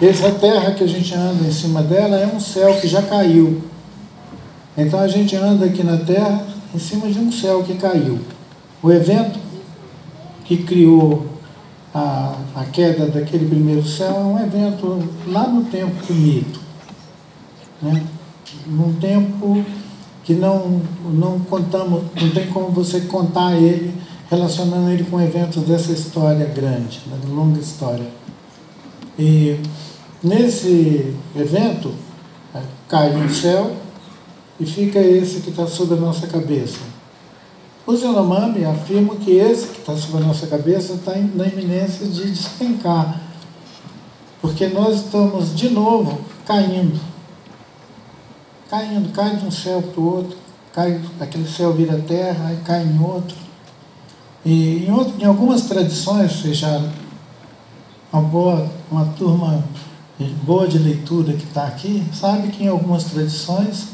Essa terra que a gente anda em cima dela é um céu que já caiu. Então a gente anda aqui na terra em cima de um céu que caiu. O evento que criou a queda daquele primeiro céu é um evento lá no tempo do mito, né? Num tempo que não contamos, não tem como você contar ele, relacionando ele com eventos dessa história grande, né, longa história. E nesse evento cai no céu e fica esse que está sobre a nossa cabeça. Os Yanomami afirmam que esse que está sobre a nossa cabeça está na iminência de despencar, porque nós estamos de novo caindo, cai de um céu para o outro, aquele céu vira terra, aí cai em outro. E em algumas tradições, fecharam uma turma boa de leitura que está aqui, sabe que em algumas tradições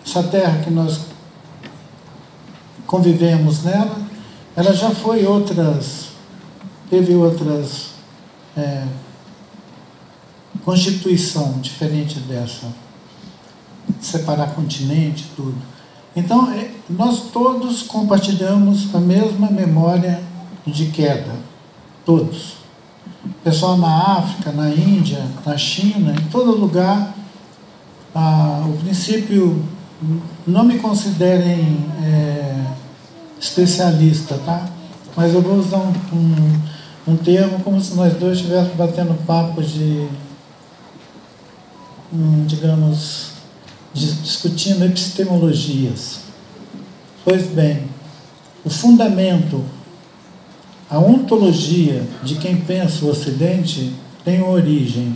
essa terra que nós convivemos nela, ela já foi teve outras constituição diferente dessa, separar continente, tudo. Então, nós todos compartilhamos a mesma memória de queda, todos. Pessoal na África, na Índia, na China, em todo lugar, o princípio, não me considerem especialista, tá? Mas eu vou usar um termo como se nós dois estivéssemos batendo papo de, digamos, discutindo epistemologias. Pois bem, o fundamento, a ontologia de quem pensa o Ocidente tem uma origem.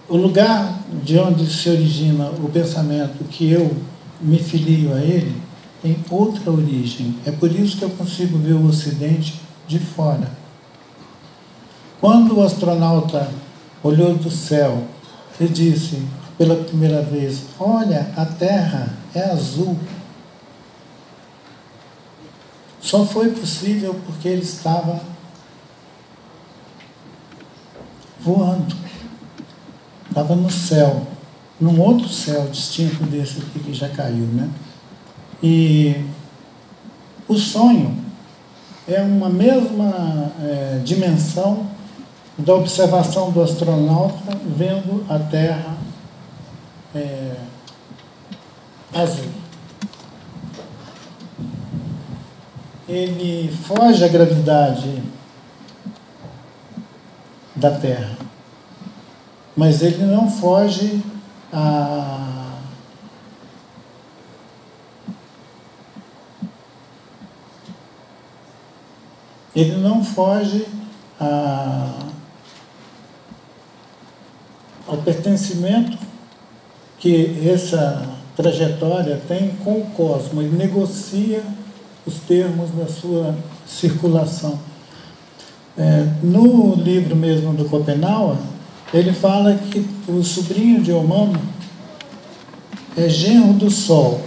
O lugar de onde se origina o pensamento que eu me filio a ele tem outra origem. É por isso que eu consigo ver o Ocidente de fora. Quando o astronauta olhou do céu e disse pela primeira vez: olha, a Terra é azul, só foi possível porque ele estava voando, estava no céu, num outro céu distinto desse aqui que já caiu, né? E o sonho é uma mesma dimensão da observação do astronauta vendo a Terra azul. Ele foge à gravidade da Terra, mas ele não foge ao pertencimento que essa trajetória tem com o cosmos. Ele negocia os termos da sua circulação. No livro mesmo do Schopenhauer, ele fala que o sobrinho de Eumano é genro do Sol.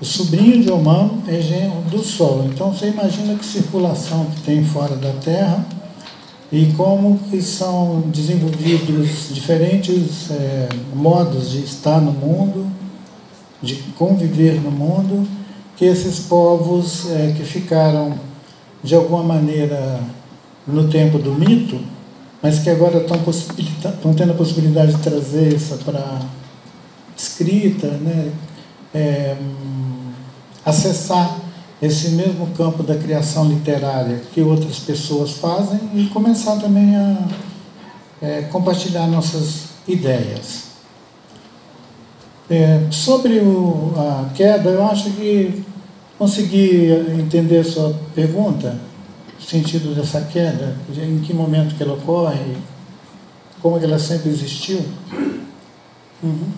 O sobrinho de Eumano é genro do Sol. Então você imagina que circulação que tem fora da Terra e como que são desenvolvidos diferentes modos de estar no mundo, de conviver no mundo, que esses povos que ficaram, de alguma maneira, no tempo do mito, mas que agora estão tendo a possibilidade de trazer isso para escrita, né? Acessar esse mesmo campo da criação literária que outras pessoas fazem e começar também a compartilhar nossas ideias. Sobre a queda, eu acho que consegui entender a sua pergunta, o sentido dessa queda, em que momento que ela ocorre, como que ela sempre existiu. Uhum.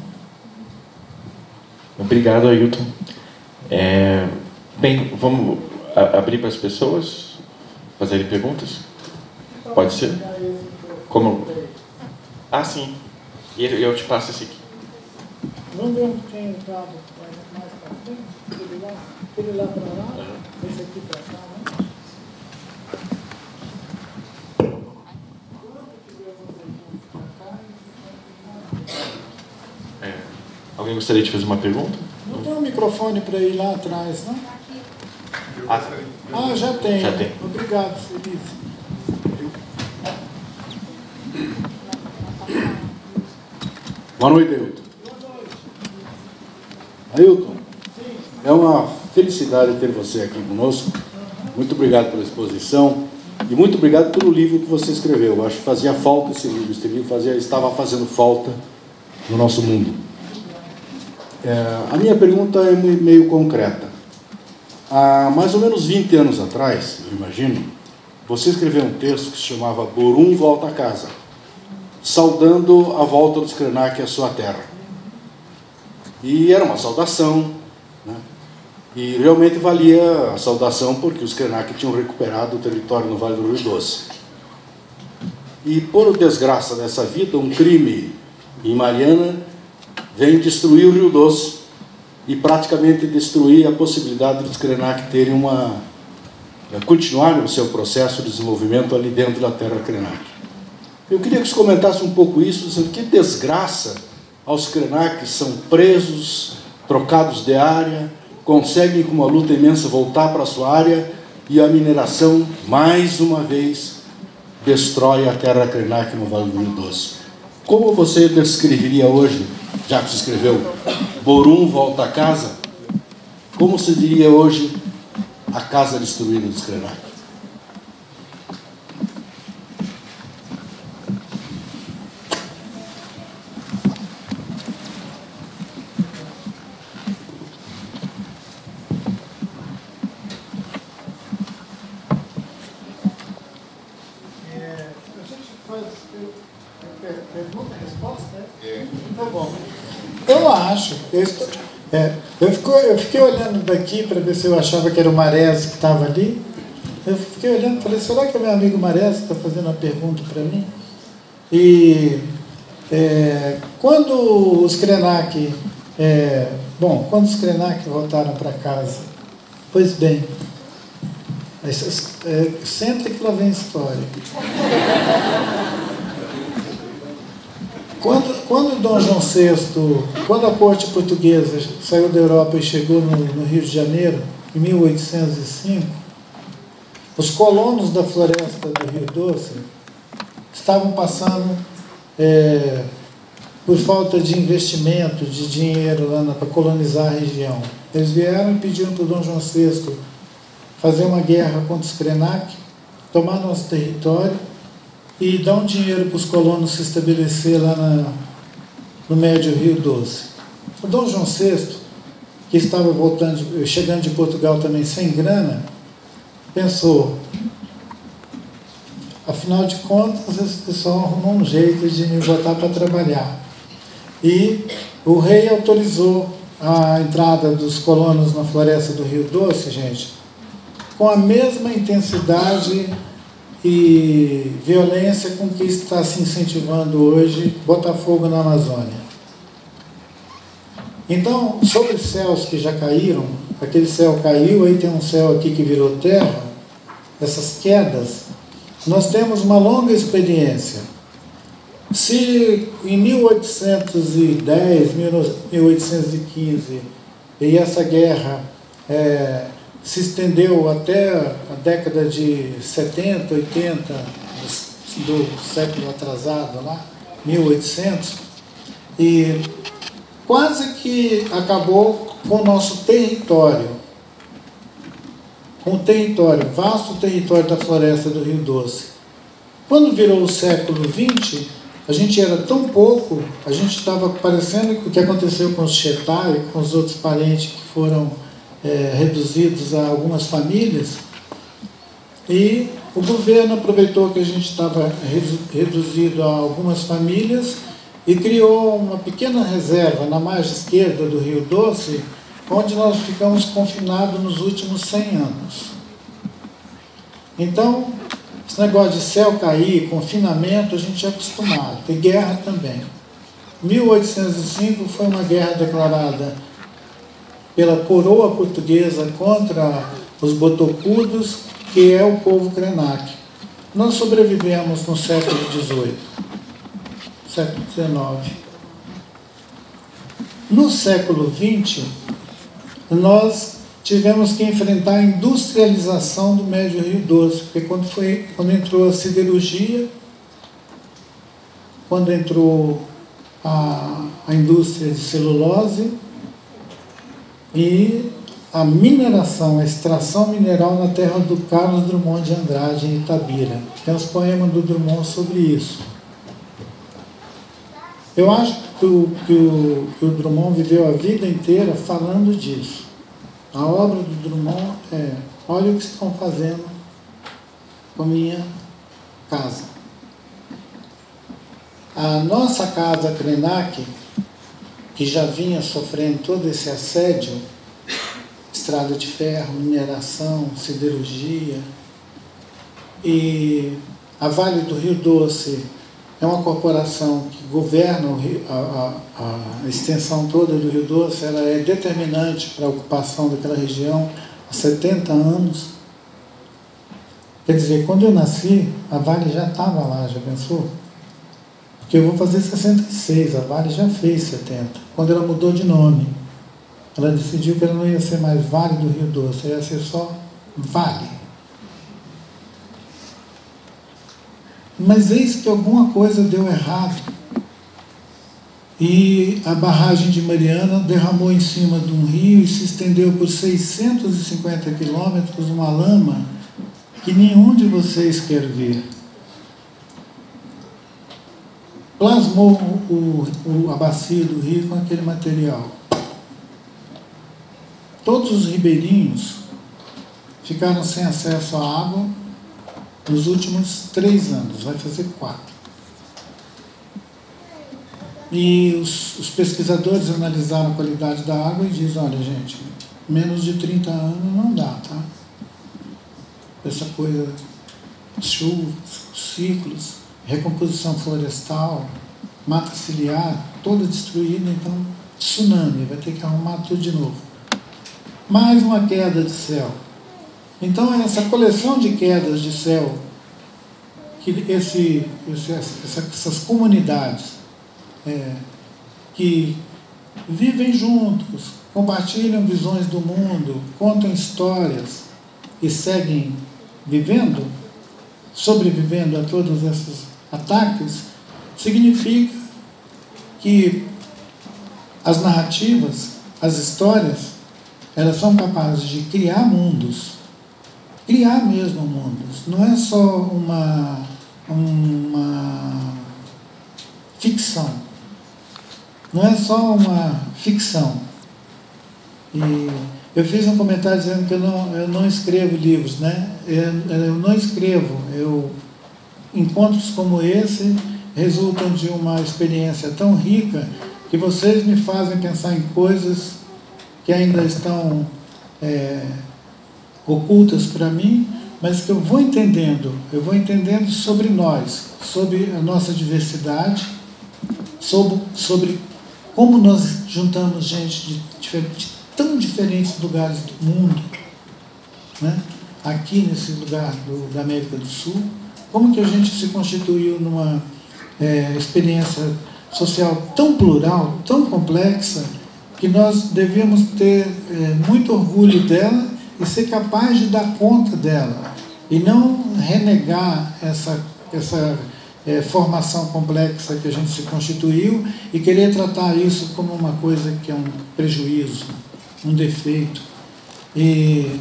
Obrigado, Ailton. Bem, vamos abrir para as pessoas fazerem perguntas? Pode ser? Como? Ah, sim. E eu te passo esse aqui. Vamos ver onde tem entrado mais para frente? Aquele lá para lá, esse aqui para cá, né? Alguém gostaria de fazer uma pergunta? Não tem um microfone para ir lá atrás, não? Já tem. Já tem. Obrigado, Feliz. Boa noite, Ailton. Ailton, é uma felicidade ter você aqui conosco. Muito obrigado pela exposição e muito obrigado pelo livro que você escreveu. Eu acho que fazia falta esse livro. Esse livro estava fazendo falta no nosso mundo. A minha pergunta é meio concreta. Há mais ou menos 20 anos atrás, eu imagino, você escreveu um texto que se chamava Borum Volta a Casa, saudando a volta dos Krenak à sua terra. E era uma saudação, né? E realmente valia a saudação porque os Krenak tinham recuperado o território no Vale do Rio Doce. E por desgraça dessa vida, um crime em Mariana vem destruir o Rio Doce e praticamente destruir a possibilidade dos Krenak terem continuarem o seu processo de desenvolvimento ali dentro da terra Krenak. Eu queria que você comentasse um pouco isso, dizendo que desgraça aos Krenak que são presos, trocados de área, conseguem com uma luta imensa voltar para a sua área e a mineração, mais uma vez, destrói a terra Krenak no Vale do Rio Doce. Como você descreveria hoje, já que você escreveu Borum Volta a Casa, como se diria hoje a casa destruída dos Krenak? Pergunta e resposta, né? Tá bom. Eu acho. Eu fiquei olhando daqui para ver se eu achava que era o Maresi que estava ali. Eu fiquei olhando e falei, será que é meu amigo Maresi que está fazendo uma pergunta para mim? E quando os Krenak voltaram para casa, pois bem, senta que lá vem a história. Quando Dom João VI, quando a corte portuguesa saiu da Europa e chegou no Rio de Janeiro, em 1805, os colonos da floresta do Rio Doce estavam passando por falta de investimento, de dinheiro lá para colonizar a região. Eles vieram e pediram para o Dom João VI fazer uma guerra contra os Krenak, tomar nosso território e dar um dinheiro para os colonos se estabelecer lá no médio Rio Doce. O Dom João VI, que estava chegando de Portugal também sem grana, pensou, afinal de contas, esse pessoal arrumou um jeito de me botar para trabalhar. E o rei autorizou a entrada dos colonos na floresta do Rio Doce, gente, com a mesma intensidade e violência com que está se incentivando hoje botar fogo na Amazônia. Então, sobre os céus que já caíram, aquele céu caiu, aí tem um céu aqui que virou terra, essas quedas, nós temos uma longa experiência. Se em 1810, 1815, e essa guerra se estendeu até a década de 70, 80, do século atrasado, lá, 1800, e quase que acabou com o nosso território, com o território, vasto território da floresta do Rio Doce. Quando virou o século XX, a gente era tão pouco, a gente estava parecendo o que aconteceu com os Chetai, com os outros parentes que foram reduzidos a algumas famílias, e o governo aproveitou que a gente estava reduzido a algumas famílias e criou uma pequena reserva na margem esquerda do Rio Doce, onde nós ficamos confinados nos últimos 100 anos. Então, esse negócio de céu cair, confinamento, a gente é acostumado, e guerra também. 1805 foi uma guerra declarada pela coroa portuguesa contra os botocudos, que é o povo Krenak. Nós sobrevivemos no século XVIII, século XIX. No século XX, nós tivemos que enfrentar a industrialização do médio Rio Doce, porque quando entrou a siderurgia, quando entrou a indústria de celulose e a mineração, a extração mineral na terra do Carlos Drummond de Andrade, em Itabira. Tem uns poemas do Drummond sobre isso. Eu acho que o Drummond viveu a vida inteira falando disso. A obra do Drummond é: olha o que estão fazendo com a minha casa. A nossa casa Krenak, que já vinha sofrendo todo esse assédio, estrada de ferro, mineração, siderurgia, e a Vale do Rio Doce é uma corporação que governa a extensão toda do Rio Doce, ela é determinante para a ocupação daquela região há 70 anos. Quer dizer, quando eu nasci, a Vale já estava lá, já pensou? Porque eu vou fazer 66, a Vale já fez 70, quando ela mudou de nome. Ela decidiu que ela não ia ser mais Vale do Rio Doce, ia ser só Vale. Mas eis que alguma coisa deu errado. E a barragem de Mariana derramou em cima de um rio e se estendeu por 650 quilômetros, uma lama que nenhum de vocês quer ver. Plasmou a bacia do rio com aquele material. Todos os ribeirinhos ficaram sem acesso à água nos últimos 3 anos, vai fazer 4. E os pesquisadores analisaram a qualidade da água e dizem, olha, gente, menos de 30 anos não dá, tá? Essa coisa, chuvas, ciclos, recomposição florestal, mata ciliar, toda destruída, então tsunami, vai ter que arrumar tudo de novo. Mais uma queda de céu. Então, essa coleção de quedas de céu, que essas comunidades que vivem juntos, compartilham visões do mundo, contam histórias e seguem vivendo, sobrevivendo a todos esses ataques, significa que as narrativas, as histórias, elas são capazes de criar mundos, criar mesmo mundos. Não é só uma ficção. Não é só uma ficção. E eu fiz um comentário dizendo que eu não escrevo livros, né? Eu não escrevo. Encontros como esse resultam de uma experiência tão rica que vocês me fazem pensar em coisas que ainda estão ocultas para mim, mas que eu vou entendendo sobre nós, sobre a nossa diversidade, sobre como nós juntamos gente de tão diferentes lugares do mundo, né? Aqui nesse lugar da América do Sul, como que a gente se constituiu numa experiência social tão plural, tão complexa, que nós devemos ter muito orgulho dela e ser capaz de dar conta dela, e não renegar essa formação complexa que a gente se constituiu e querer tratar isso como uma coisa que é um prejuízo, um defeito. E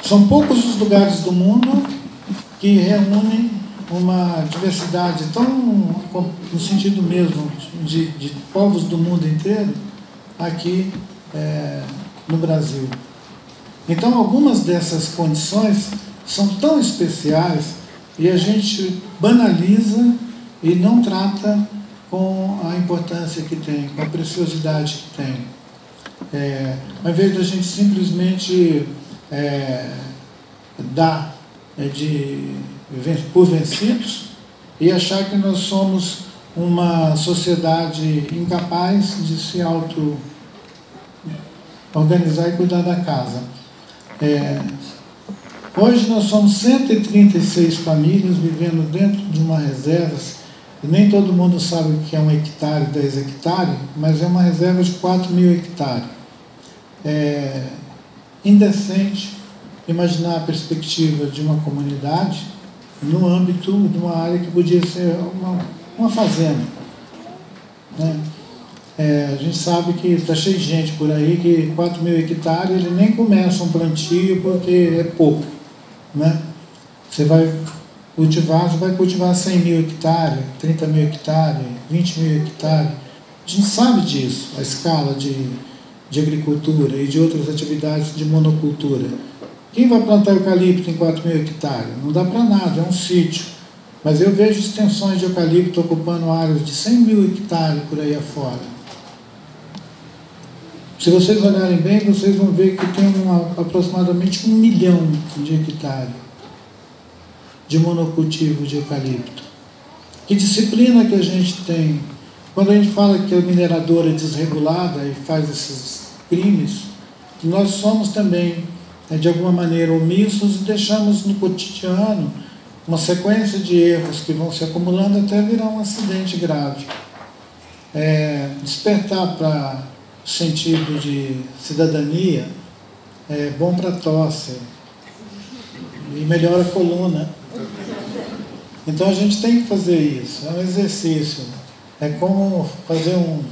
são poucos os lugares do mundo que reúnem uma diversidade tão, no sentido mesmo, de povos do mundo inteiro, aqui no Brasil. Então, algumas dessas condições são tão especiais e a gente banaliza e não trata com a importância que tem, com a preciosidade que tem. Ao invés da gente simplesmente dar por vencidos e achar que nós somos uma sociedade incapaz de se auto-organizar e cuidar da casa. Hoje nós somos 136 famílias vivendo dentro de uma reserva. Nem todo mundo sabe o que é 1 hectare, 10 hectares, mas é uma reserva de 4.000 hectares. É indecente imaginar a perspectiva de uma comunidade no âmbito de uma área que podia ser uma fazenda, né? A gente sabe que está cheio de gente por aí que 4.000 hectares ele nem começa um plantio porque é pouco, né? Você vai cultivar 100.000 hectares, 30.000 hectares, 20.000 hectares. A gente sabe disso, a escala de agricultura e de outras atividades de monocultura. Quem vai plantar eucalipto em 4.000 hectares? Não dá para nada, é um sítio. Mas eu vejo extensões de eucalipto ocupando áreas de 100.000 hectares por aí afora. Se vocês olharem bem, vocês vão ver que tem aproximadamente 1 milhão de hectares de monocultivo de eucalipto. Que disciplina que a gente tem? Quando a gente fala que a mineradora é desregulada e faz esses crimes, nós somos também, de alguma maneira, omissos e deixamos no cotidiano uma sequência de erros que vão se acumulando até virar um acidente grave. Despertar para o sentido de cidadania é bom para tosse e melhora a coluna. Então a gente tem que fazer isso, é um exercício. É como fazer um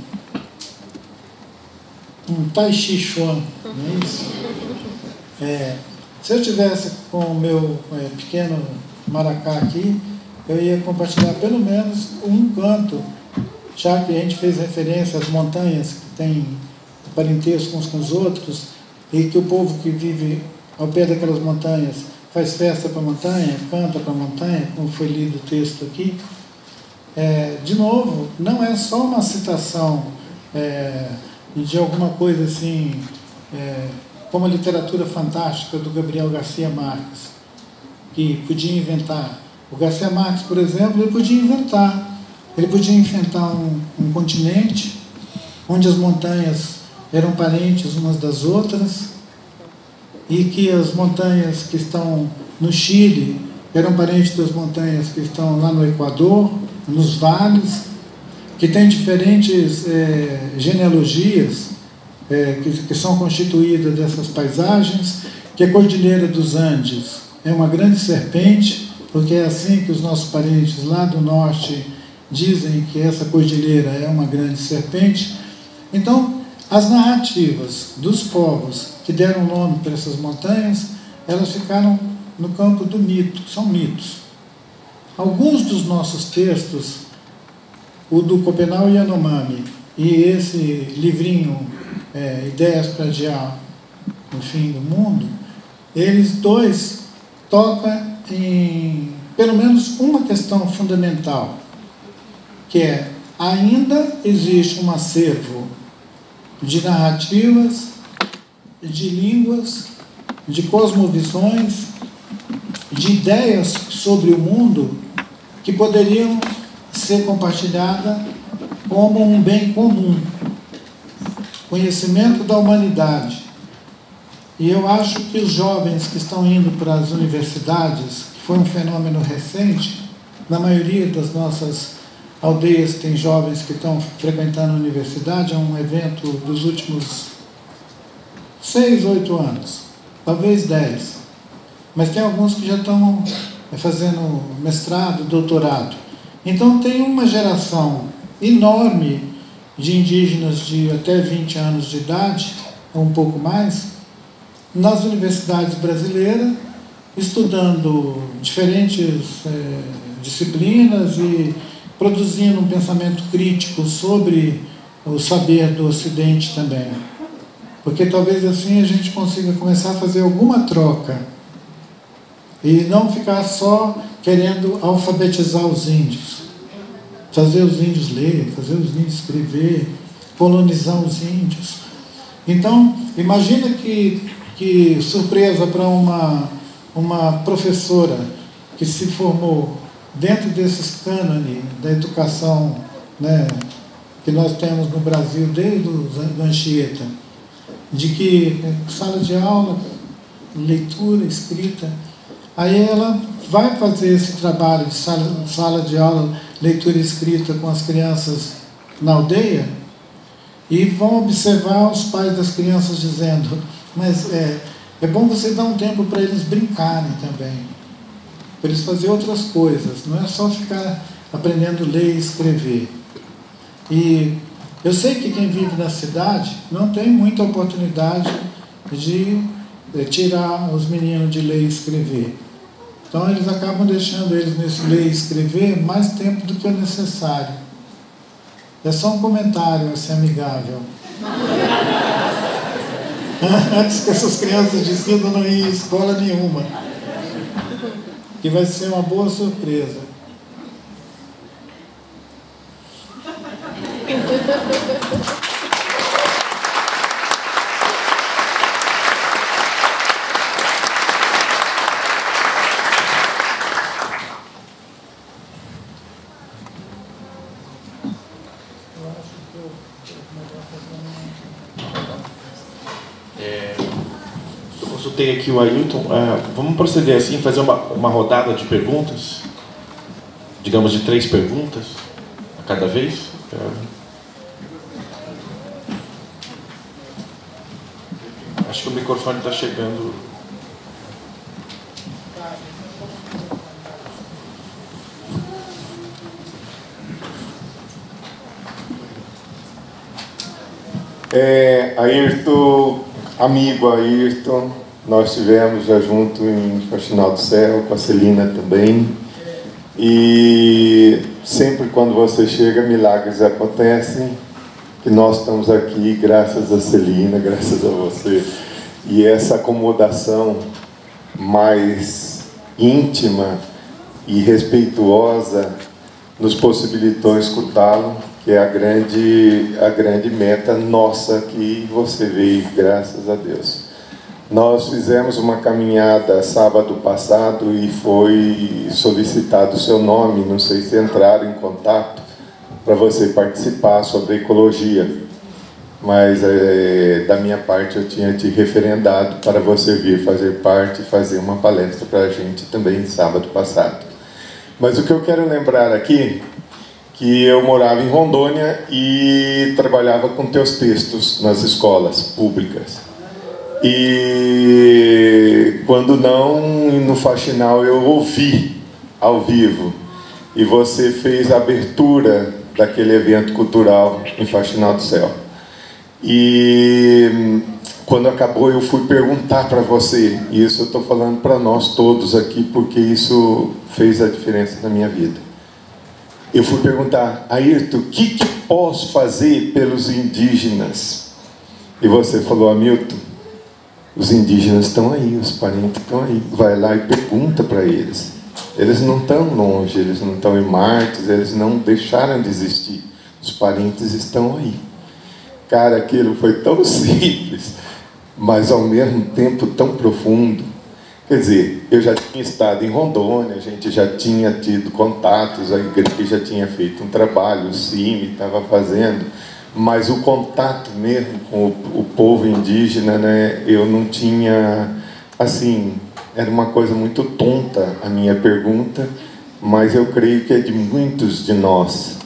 Tai Chi Chuan, não é isso? Se eu tivesse com o meu pequeno maracá aqui, eu ia compartilhar pelo menos um canto, já que a gente fez referência às montanhas que têm parentesco uns com os outros, e que o povo que vive ao pé daquelas montanhas faz festa para a montanha, canta para a montanha, como foi lido o texto aqui. de novo, não é só uma citação de alguma coisa assim, como a literatura fantástica do Gabriel Garcia Marques, que podia inventar. O Garcia Marques, por exemplo, ele podia inventar um continente onde as montanhas eram parentes umas das outras e que as montanhas que estão no Chile eram parentes das montanhas que estão lá no Equador, nos vales, que tem diferentes genealogias que são constituídas dessas paisagens, que a Cordilheira dos Andes é uma grande serpente, porque é assim que os nossos parentes lá do norte dizem que essa cordilheira é uma grande serpente. Então, as narrativas dos povos que deram nome para essas montanhas, elas ficaram no campo do mito, são mitos. Alguns dos nossos textos, o do Copenau Yanomami e esse livrinho, Ideias para Adiar no Fim do Mundo, eles dois tocam em pelo menos uma questão fundamental, que é: ainda existe um acervo de narrativas, de línguas, de cosmovisões, de ideias sobre o mundo que poderiam ser compartilhadas como um bem comum, conhecimento da humanidade. E eu acho que os jovens que estão indo para as universidades, que foi um fenômeno recente, na maioria das nossas aldeias tem jovens que estão frequentando a universidade, é um evento dos últimos 6, 8 anos, talvez 10. Mas tem alguns que já estão fazendo mestrado, doutorado. Então tem uma geração enorme de indígenas de até 20 anos de idade, ou um pouco mais, nas universidades brasileiras, estudando diferentes disciplinas e produzindo um pensamento crítico sobre o saber do Ocidente também. Porque talvez assim a gente consiga começar a fazer alguma troca e não ficar só querendo alfabetizar os índios, fazer os índios ler, fazer os índios escrever, colonizar os índios. Então, imagina que surpresa para uma professora que se formou dentro desses cânones da educação, né, que nós temos no Brasil desde o Anchieta, de que sala de aula, leitura, escrita, aí ela vai fazer esse trabalho de sala de aula, leitura e escrita com as crianças na aldeia e vão observar os pais das crianças dizendo: mas é bom você dar um tempo para eles brincarem também, para eles fazerem outras coisas, não é só ficar aprendendo a ler e escrever. E eu sei que quem vive na cidade não tem muita oportunidade de tirar os meninos de ler e escrever. Então eles acabam deixando eles nesse ler e escrever mais tempo do que é necessário. É só um comentário assim amigável. Antes que essas crianças decidam não ir em escola nenhuma, que vai ser uma boa surpresa. Eu consultei aqui o Ailton. Vamos proceder assim, fazer uma rodada de perguntas, digamos de 3 perguntas a cada vez. Acho que o microfone está chegando. Ayrton, amigo Ayrton, nós estivemos já junto em Faxinal do Céu, com a Celina também, e sempre quando você chega, milagres acontecem, que nós estamos aqui graças a Celina, graças a você, e essa acomodação mais íntima e respeituosa nos possibilitou escutá-lo, que é a grande meta nossa que você veio, graças a Deus. Nós fizemos uma caminhada sábado passado e foi solicitado o seu nome, não sei se entraram em contato para você participar sobre ecologia, mas da minha parte eu tinha te referendado para você vir fazer parte e fazer uma palestra para a gente também sábado passado. Mas o que eu quero lembrar aqui, que eu morava em Rondônia e trabalhava com teus textos nas escolas públicas. E quando não, no Faxinal eu ouvi ao vivo, e você fez a abertura daquele evento cultural em Faxinal do Céu. E quando acabou eu fui perguntar para você, e isso eu estou falando para nós todos aqui, porque isso fez a diferença na minha vida. Eu fui perguntar: Ayrton, o que posso fazer pelos indígenas? E você falou: Hamilton, os indígenas estão aí, os parentes estão aí. Vai lá e pergunta para eles. Eles não estão longe, eles não estão em Marte, eles não deixaram de existir. Os parentes estão aí. Cara, aquilo foi tão simples, mas ao mesmo tempo tão profundo. Quer dizer, eu já tinha estado em Rondônia, a gente já tinha tido contatos, a igreja tinha feito um trabalho, o CIMI estava fazendo, mas o contato mesmo com o povo indígena, né, eu não tinha, assim, era uma coisa muito tonta a minha pergunta, mas eu creio que é de muitos de nós.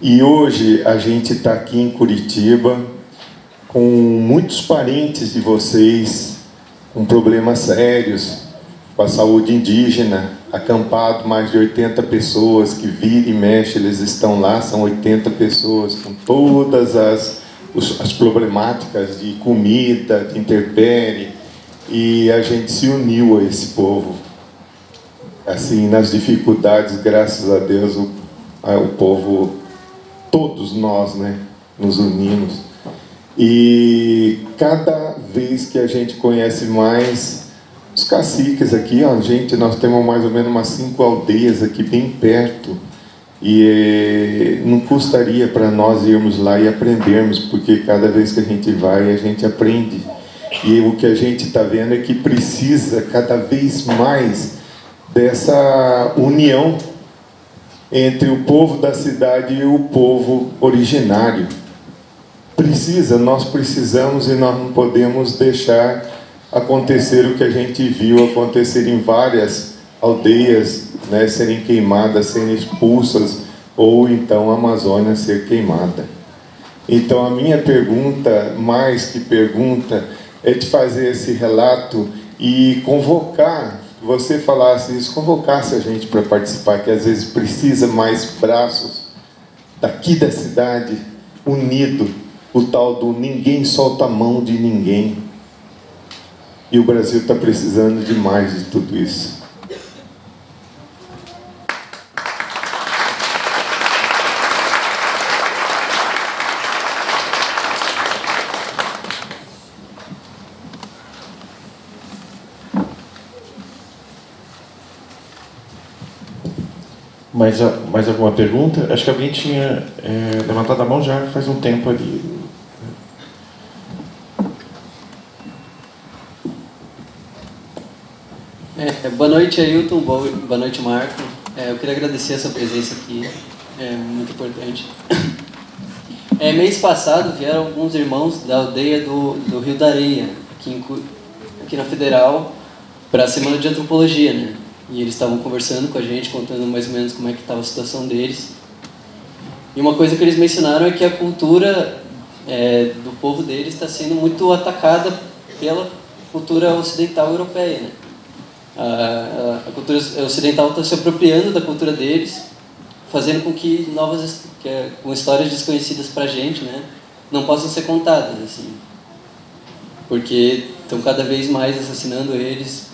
E hoje a gente está aqui em Curitiba com muitos parentes de vocês com problemas sérios, com a saúde indígena, acampado, mais de 80 pessoas que vira e mexe, eles estão lá, são 80 pessoas com todas as problemáticas de comida, de intempérie, e a gente se uniu a esse povo. Assim, nas dificuldades, graças a Deus, o povo, todos nós, né, nos unimos. E cada vez que a gente conhece mais os caciques aqui, ó, gente, nós temos mais ou menos umas 5 aldeias aqui bem perto, e não custaria para nós irmos lá e aprendermos, porque cada vez que a gente vai, a gente aprende. E o que a gente está vendo é que precisa cada vez mais dessa união entre o povo da cidade e o povo originário. Nós precisamos, e nós não podemos deixar acontecer o que a gente viu acontecer em várias aldeias, né, serem queimadas, serem expulsas, ou então a Amazônia ser queimada. Então a minha pergunta, mais que pergunta, é de fazer esse relato e convocar, você falasse isso, convocasse a gente para participar, que às vezes precisa mais braços daqui da cidade, unido, o tal do ninguém solta a mão de ninguém. E o Brasil está precisando demais de tudo isso. Mais alguma pergunta? Acho que alguém tinha levantado a mão já faz um tempo ali. Boa noite, Ayrton. Boa noite, Marco. Eu queria agradecer a sua presença aqui. É muito importante. Mês passado vieram alguns irmãos da aldeia do Rio da Areia, aqui na Federal, para a Semana de Antropologia, né? E eles estavam conversando com a gente, contando mais ou menos como é que estava a situação deles. E uma coisa que eles mencionaram é que a cultura do povo deles está sendo muito atacada pela cultura ocidental europeia, né? A cultura ocidental está se apropriando da cultura deles, fazendo com que com histórias desconhecidas para a gente, né, não possam ser contadas, assim, porque estão cada vez mais assassinando eles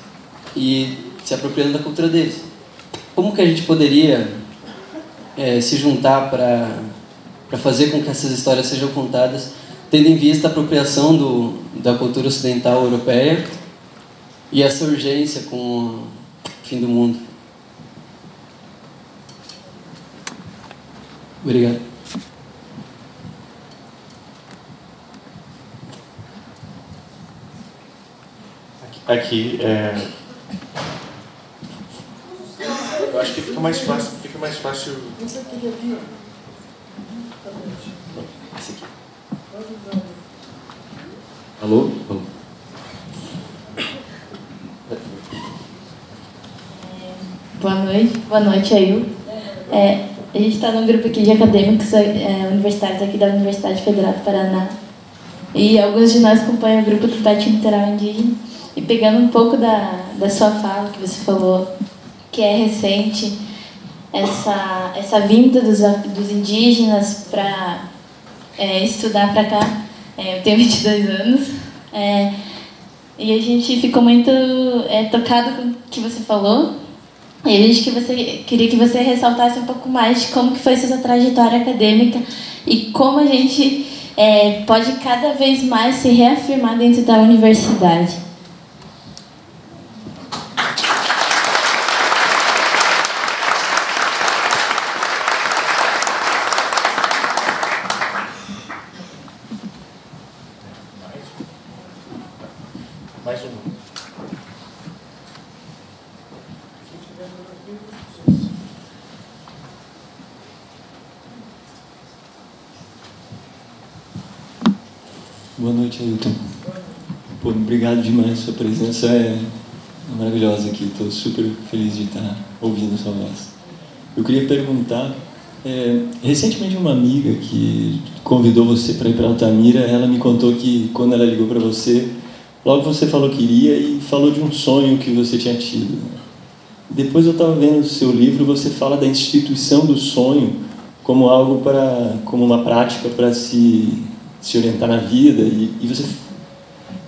e se apropriando da cultura deles. Como que a gente poderia se juntar para fazer com que essas histórias sejam contadas, tendo em vista a apropriação da cultura ocidental europeia e essa urgência com o fim do mundo? Obrigado. Aqui, eu acho que fica mais fácil. Esse aqui. Alô? Boa noite, Ail. A gente está num grupo aqui de acadêmicos universitários aqui da Universidade Federal do Paraná. E alguns de nós acompanham o grupo do Debate Literal Indígena. E pegando um pouco da sua fala, que você falou, que é recente, essa vinda dos indígenas para estudar para cá. Eu tenho 22 anos. E a gente ficou muito tocado com o que você falou. E a gente queria que você ressaltasse um pouco mais de como que foi sua trajetória acadêmica e como a gente pode cada vez mais se reafirmar dentro da universidade. Mais uma. Boa noite, Ailton. Pô, obrigado demais, sua presença é maravilhosa aqui. Estou super feliz de estar ouvindo a sua voz. Eu queria perguntar, recentemente uma amiga que convidou você para ir para Altamira, ela me contou que quando ela ligou para você, logo você falou que iria e falou de um sonho que você tinha tido. Depois eu estava vendo o seu livro, você fala da instituição do sonho como algo como uma prática para se orientar na vida, e você...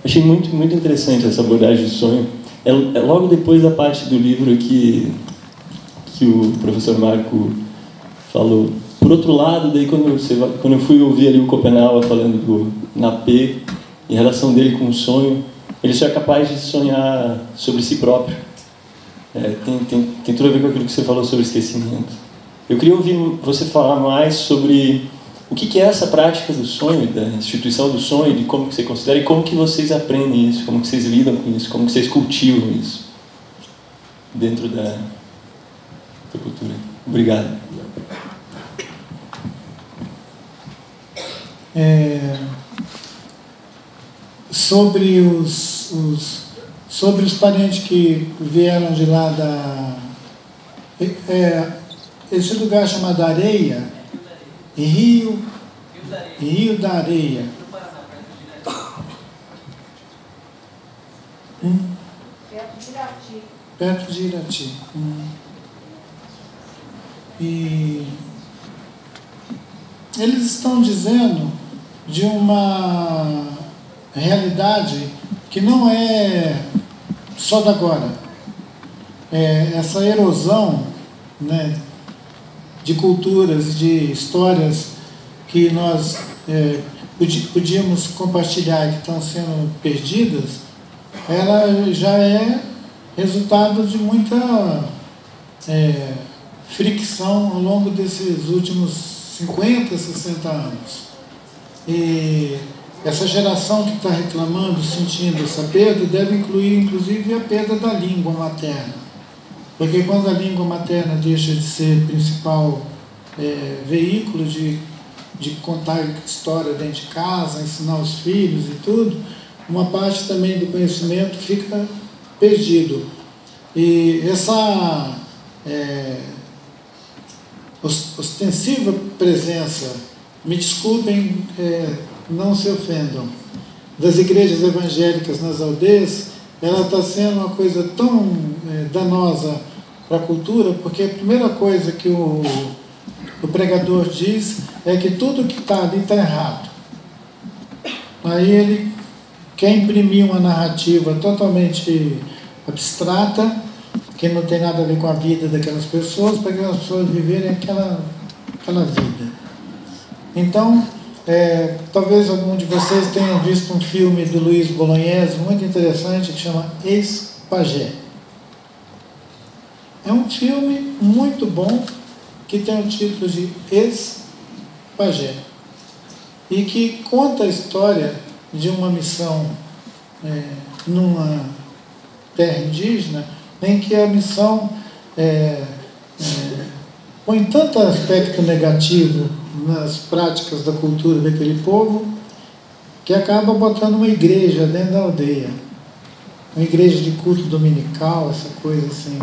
Achei muito, muito interessante essa abordagem do sonho. É logo depois da parte do livro que o professor Marco falou. Por outro lado, daí quando eu fui ouvir ali o Copenhague falando do Napé, em relação dele com o sonho, ele só é capaz de sonhar sobre si próprio. Tem tudo a ver com aquilo que você falou sobre esquecimento. Eu queria ouvir você falar mais sobre o que é essa prática do sonho, da instituição do sonho, de como que você considera e como que vocês aprendem isso, como que vocês lidam com isso, como que vocês cultivam isso dentro da cultura. Obrigado. Sobre os parentes que vieram de lá esse lugar chamado Areia, Rio da Areia. Perto de Irati. E eles estão dizendo de uma realidade que não é só da agora. Essa erosão, né, de culturas, de histórias que nós podíamos compartilhar e que estão sendo perdidas, ela já é resultado de muita fricção ao longo desses últimos 50, 60 anos. E essa geração que está reclamando, sentindo essa perda, deve incluir, inclusive, a perda da língua materna. Porque quando a língua materna deixa de ser principal veículo de contar história dentro de casa, ensinar os filhos e tudo, uma parte também do conhecimento fica perdido. E essa ostensiva presença, me desculpem, não se ofendam, das igrejas evangélicas nas aldeias, ela está sendo uma coisa tão danosa para a cultura, porque a primeira coisa que o pregador diz é que tudo que está ali está errado. Aí ele quer imprimir uma narrativa totalmente abstrata, que não tem nada a ver com a vida daquelas pessoas, para que as pessoas viverem aquela vida. Então, talvez algum de vocês tenham visto um filme do Luiz Bolognese muito interessante, que chama Ex-Pajé. É um filme muito bom, que tem o título de Ex-Pajé, e que conta a história de uma missão numa terra indígena, em que a missão põe tanto aspecto negativo nas práticas da cultura daquele povo, que acaba botando uma igreja dentro da aldeia, uma igreja de culto dominical, essa coisa assim.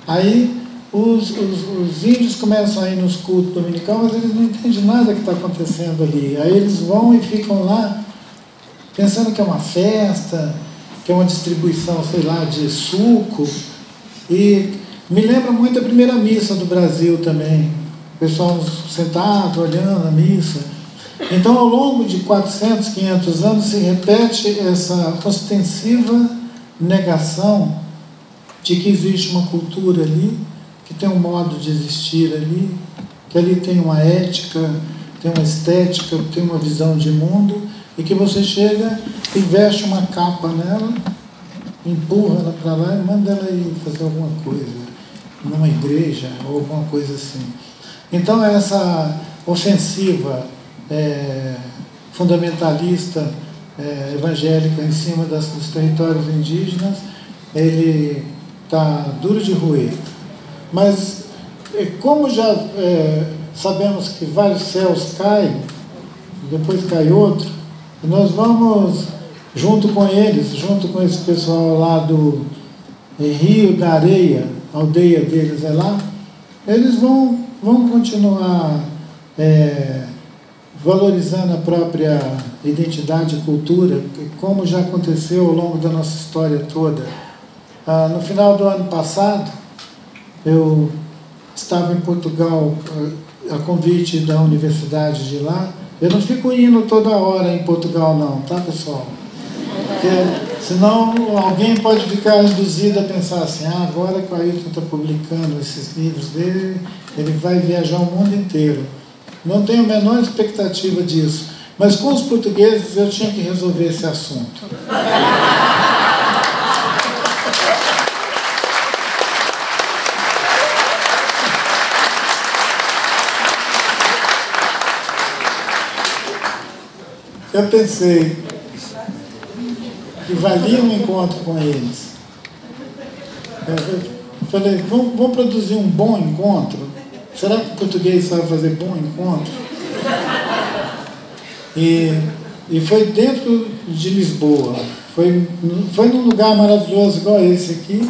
Aí os índios começam a ir nos cultos dominical, mas eles não entendem nada que está acontecendo ali. Aí eles vão e ficam lá pensando que é uma festa, que é uma distribuição, sei lá, de suco. E me lembra muito a primeira missa do Brasil também. O pessoal sentado, olhando a missa. Então, ao longo de 400, 500 anos, se repete essa ostensiva negação de que existe uma cultura ali, que tem um modo de existir ali, que ali tem uma ética, tem uma estética, tem uma visão de mundo, e que você chega e veste uma capa nela, empurra ela para lá e manda ela ir fazer alguma coisa, numa igreja ou alguma coisa assim. Então, essa ofensiva fundamentalista evangélica em cima dos territórios indígenas, ele está duro de roer. Mas, como já sabemos que vários céus caem, depois cai outro, nós vamos, junto com eles, junto com esse pessoal lá do Rio da Areia, a aldeia deles é lá, eles vão continuar valorizando a própria identidade e cultura, como já aconteceu ao longo da nossa história toda. No final do ano passado, eu estava em Portugal a convite da universidade de lá. Eu não fico indo toda hora em Portugal não, tá, pessoal? Porque senão alguém pode ficar induzido a pensar assim, agora que o Ailton está publicando esses livros dele, ele vai viajar o mundo inteiro. Não tenho a menor expectativa disso. Mas com os portugueses eu tinha que resolver esse assunto. Eu pensei que valia um encontro com eles. Eu falei, vamos produzir um bom encontro? Será que o português sabe fazer bom encontro? E foi dentro de Lisboa. Foi num lugar maravilhoso igual esse aqui,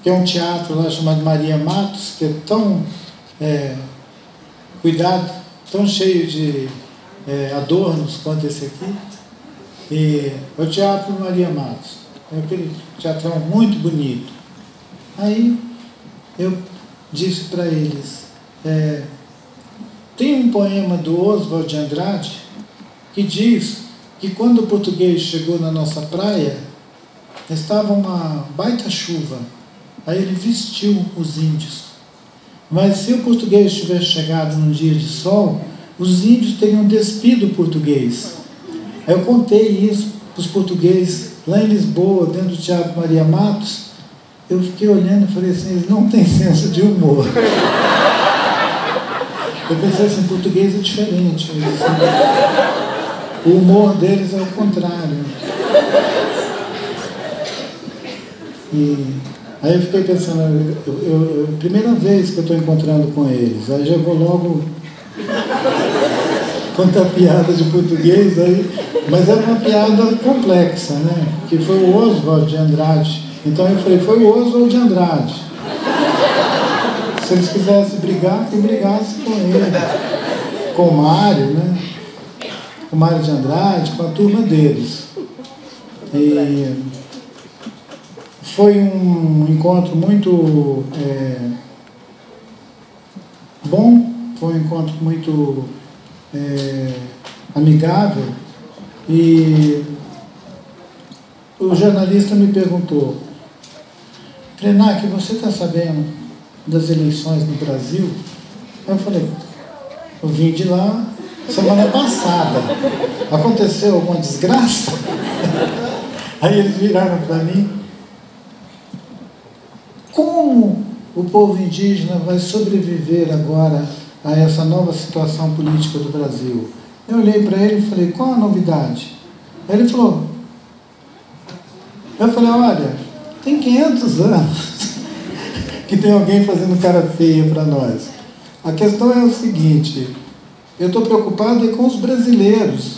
que é um teatro lá chamado Maria Matos, que é tão cuidado, tão cheio de adornos quanto esse aqui. E é o Teatro Maria Matos. É aquele teatrão muito bonito. Aí eu disse para eles, tem um poema do Oswald de Andrade que diz que quando o português chegou na nossa praia, estava uma baita chuva. Aí ele vestiu os índios. Mas se o português tivesse chegado num dia de sol, os índios teriam despido o português. Aí eu contei isso para os portugueses lá em Lisboa, dentro do Teatro Maria Matos. Eu fiquei olhando e falei assim, eles não têm senso de humor. Eu pensei assim, português é diferente. O humor deles é o contrário. E aí eu fiquei pensando, primeira vez que eu estou encontrando com eles, aí já vou logo contar piada de português, mas era uma piada complexa, né? Que foi o Oswald de Andrade. Então eu falei, foi o Oswald de Andrade. Se eles quisessem brigar, que brigasse com ele, com o Mário, né? Com o Mário de Andrade, com a turma deles. E foi um encontro muito bom, foi um encontro muito amigável. E o jornalista me perguntou, Krenak, você está sabendo das eleições no Brasil? Eu falei, eu vim de lá semana passada. Aconteceu alguma desgraça? Aí eles viraram para mim, como o povo indígena vai sobreviver agora a essa nova situação política do Brasil? Eu olhei para ele e falei, qual a novidade? Aí ele falou, eu falei, olha, tem 500 anos que tem alguém fazendo cara feia para nós. A questão é o seguinte, eu estou preocupado com os brasileiros,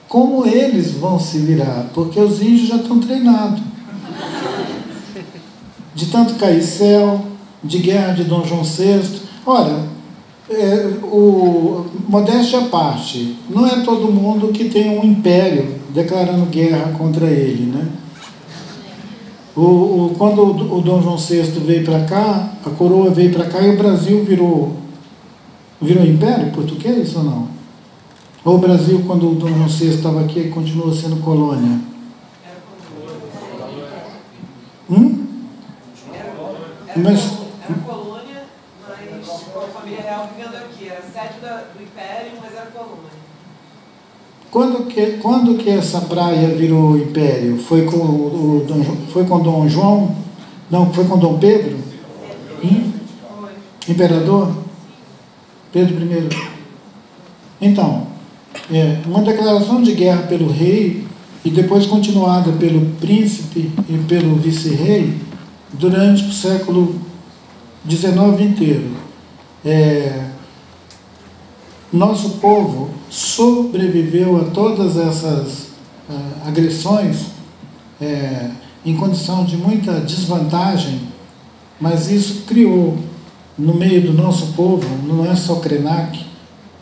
como eles vão se virar, porque os índios já estão treinados. De tanto caicel, de guerra de Dom João VI. Olha, modéstia à parte, não é todo mundo que tem um império declarando guerra contra ele, né? Quando o Dom João VI veio para cá, a coroa veio para cá e o Brasil virou império português ou não? Ou o Brasil, quando o Dom João VI estava aqui, continua sendo colônia? Era colônia, mas a família real vivendo aqui. Era sede do império, mas era colônia. Quando que essa praia virou império? Foi com Dom João? Não, foi com Dom Pedro? Imperador? Pedro I. Então, uma declaração de guerra pelo rei e depois continuada pelo príncipe e pelo vice-rei durante o século XIX inteiro. Nosso povo sobreviveu a todas essas agressões em condição de muita desvantagem, mas isso criou no meio do nosso povo, não é só Krenak,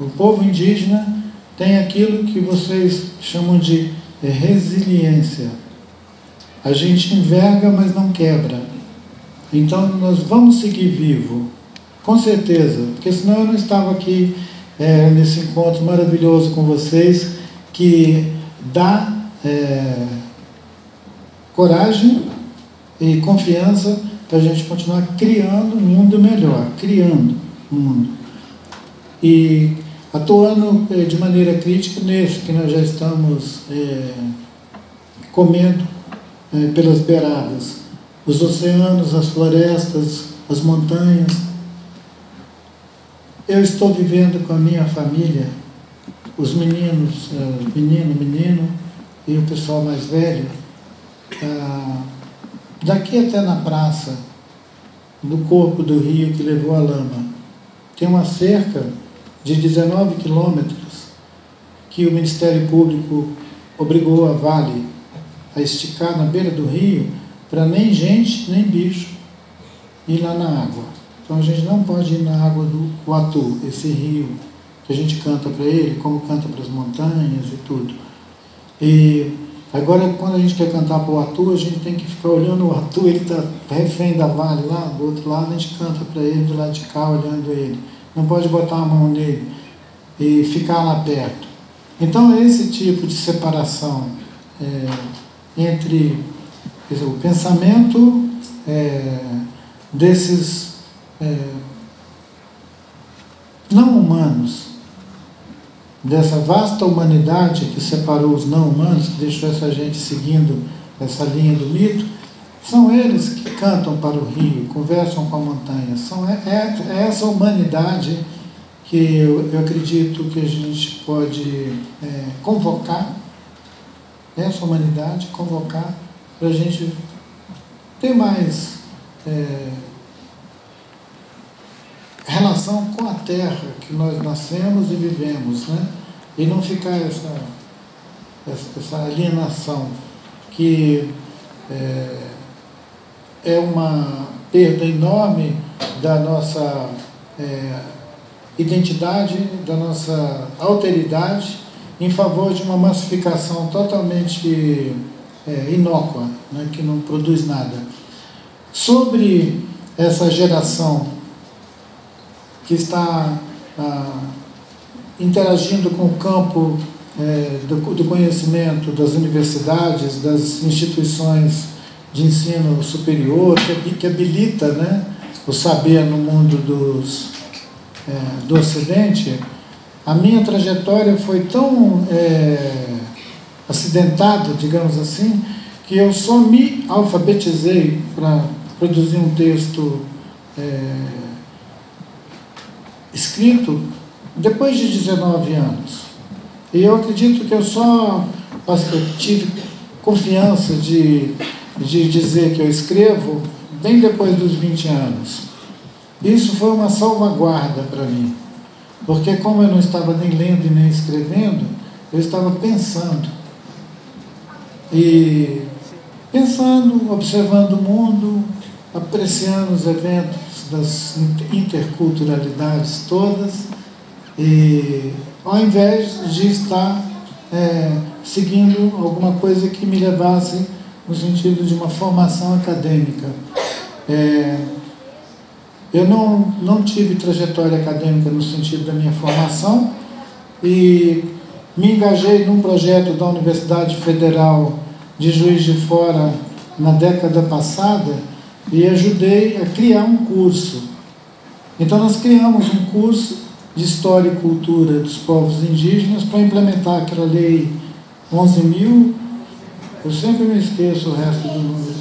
o povo indígena tem aquilo que vocês chamam de resiliência. A gente enverga, mas não quebra. Então nós vamos seguir vivo, com certeza, porque senão eu não estava aqui nesse encontro maravilhoso com vocês, que dá coragem e confiança para a gente continuar criando um mundo melhor, criando um mundo. E atuando de maneira crítica nesse que nós já estamos comendo pelas beiradas, os oceanos, as florestas, as montanhas. Eu estou vivendo com a minha família, os meninos, menino e o pessoal mais velho, daqui até na praça, do corpo do rio que levou a lama, tem uma cerca de 19 quilômetros que o Ministério Público obrigou a Vale a esticar na beira do rio para nem gente, nem bicho ir lá na água. Então a gente não pode ir na água do Uatu, esse rio que a gente canta para ele, como canta para as montanhas e tudo. E agora, quando a gente quer cantar para o Uatu, a gente tem que ficar olhando o Uatu, ele está refém da Vale lá, do outro lado, a gente canta para ele, do lado de cá, olhando ele. Não pode botar a mão nele e ficar lá perto. Então, esse tipo de separação entre o pensamento desses não humanos, dessa vasta humanidade que separou os não humanos, que deixou essa gente seguindo essa linha do mito, são eles que cantam para o rio, conversam com a montanha. É essa humanidade que eu acredito que a gente pode convocar, essa humanidade, convocar para a gente ter mais relação com a terra que nós nascemos e vivemos, né? E não ficar essa alienação que é uma perda enorme da nossa identidade, da nossa alteridade, em favor de uma massificação totalmente inócua, né, que não produz nada. Sobre essa geração que está interagindo com o campo do conhecimento das universidades, das instituições de ensino superior, que habilita, né, o saber no mundo do Ocidente, a minha trajetória foi tão acidentada, digamos assim, que eu só me alfabetizei para produzir um texto escrito depois de 19 anos. E eu acredito que eu só tive confiança de dizer que eu escrevo bem depois dos 20 anos. Isso foi uma salvaguarda para mim, porque como eu não estava nem lendo e nem escrevendo, eu estava pensando. E pensando, observando o mundo, apreciando os eventos das interculturalidades todas, e ao invés de estar seguindo alguma coisa que me levasse no sentido de uma formação acadêmica. Eu não tive trajetória acadêmica no sentido da minha formação e me engajei num projeto da Universidade Federal de Juiz de Fora na década passada e ajudei a criar um curso. Então nós criamos um curso de História e Cultura dos Povos Indígenas para implementar aquela lei 11.000, eu sempre me esqueço o resto do número,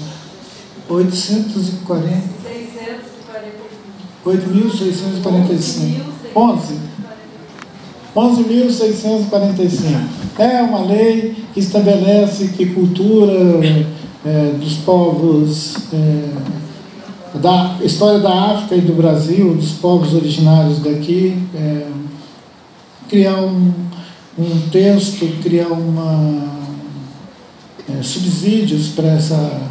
8.645. 11.645. É uma lei que estabelece que cultura dos povos, da história da África e do Brasil, dos povos originários daqui, criar um texto, criar subsídios para essa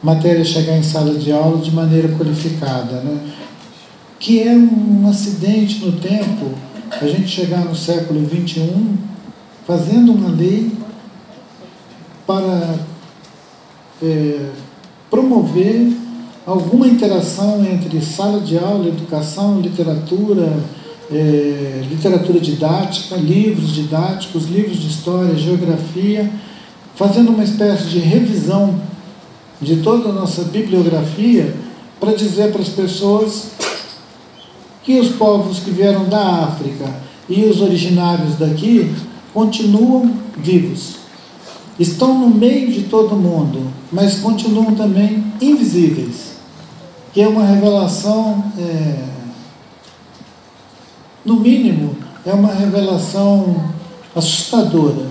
matéria chegar em sala de aula de maneira qualificada, né? Que é um acidente no tempo, a gente chegar no século XXI fazendo uma lei para promover alguma interação entre sala de aula, educação, literatura, literatura didática, livros didáticos, livros de história, geografia, fazendo uma espécie de revisão de toda a nossa bibliografia para dizer para as pessoas que os povos que vieram da África e os originários daqui continuam vivos. Estão no meio de todo mundo, mas continuam também invisíveis. Que é uma revelação, no mínimo, é uma revelação assustadora.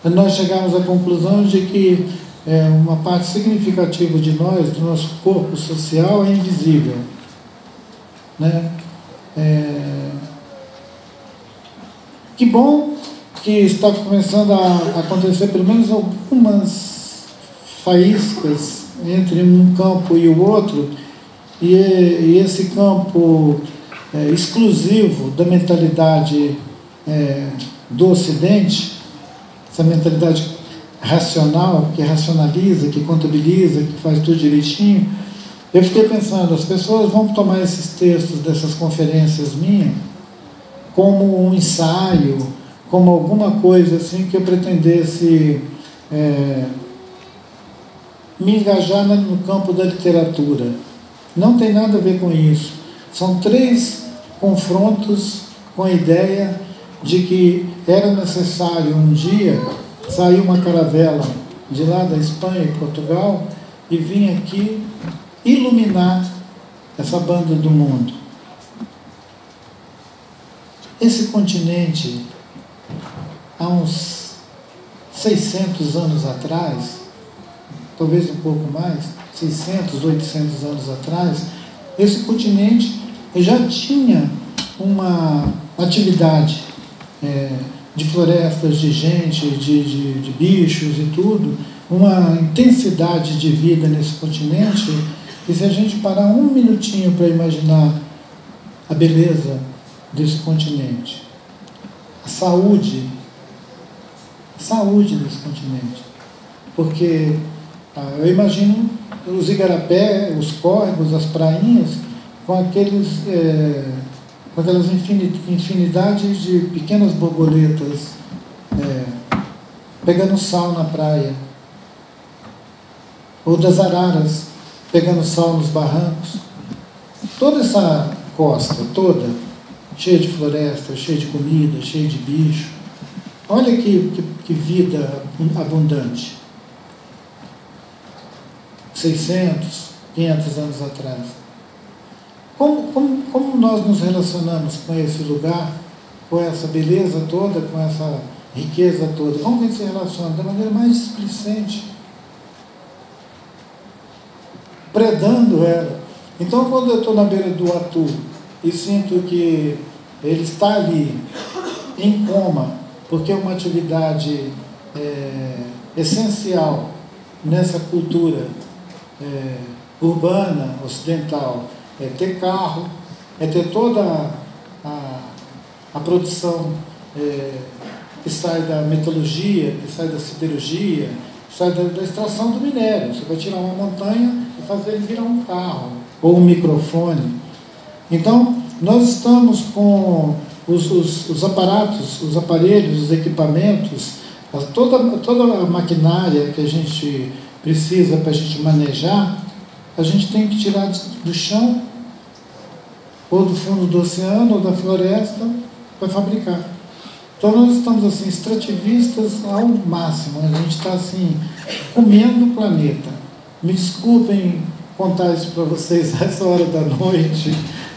Nós chegamos à conclusão de que uma parte significativa de nós, do nosso corpo social, é invisível. Né? Que bom que está começando a acontecer pelo menos algumas faíscas entre um campo e o outro, e esse campo exclusivo da mentalidade do Ocidente, essa mentalidade racional, que racionaliza, que contabiliza, que faz tudo direitinho. Eu fiquei pensando, as pessoas vão tomar esses textos dessas conferências minhas como um ensaio, como alguma coisa assim que eu pretendesse me engajar no campo da literatura. Não tem nada a ver com isso. São 3 confrontos com a ideia de que era necessário um dia sair uma caravela de lá da Espanha e Portugal e vir aqui iluminar essa banda do mundo. Esse continente, há uns 600 anos atrás, talvez um pouco mais, 600, 800 anos atrás, esse continente já tinha uma atividade de florestas, de gente, de bichos e tudo, uma intensidade de vida nesse continente, e se a gente parar um minutinho para imaginar a beleza desse continente, a saúde desse continente, porque eu imagino os igarapé, os córregos, as prainhas, com aquelas infinidades de pequenas borboletas pegando sal na praia, ou das araras pegando sal nos barrancos. Toda essa costa, toda, cheia de floresta, cheia de comida, cheia de bicho. Olha que vida abundante. 600, 500 anos atrás. Como nós nos relacionamos com esse lugar, com essa beleza toda, com essa riqueza toda? Como que a gente se relaciona? Da maneira mais displicente, predando ela. Então, quando eu estou na beira do atu e sinto que ele está ali, em coma, porque é uma atividade essencial nessa cultura urbana, ocidental, é ter carro, é ter toda a produção que sai da metalurgia, que sai da siderurgia, que sai da extração do minério. Você vai tirar uma montanha e fazer ele virar um carro, ou um microfone. Então, nós estamos com os aparatos, os aparelhos, os equipamentos, toda a maquinária que a gente precisa para a gente manejar, a gente tem que tirar do chão, ou do fundo do oceano, ou da floresta, para fabricar. Então nós estamos assim, extrativistas ao máximo, a gente está assim, comendo o planeta. Me desculpem contar isso para vocês a essa hora da noite,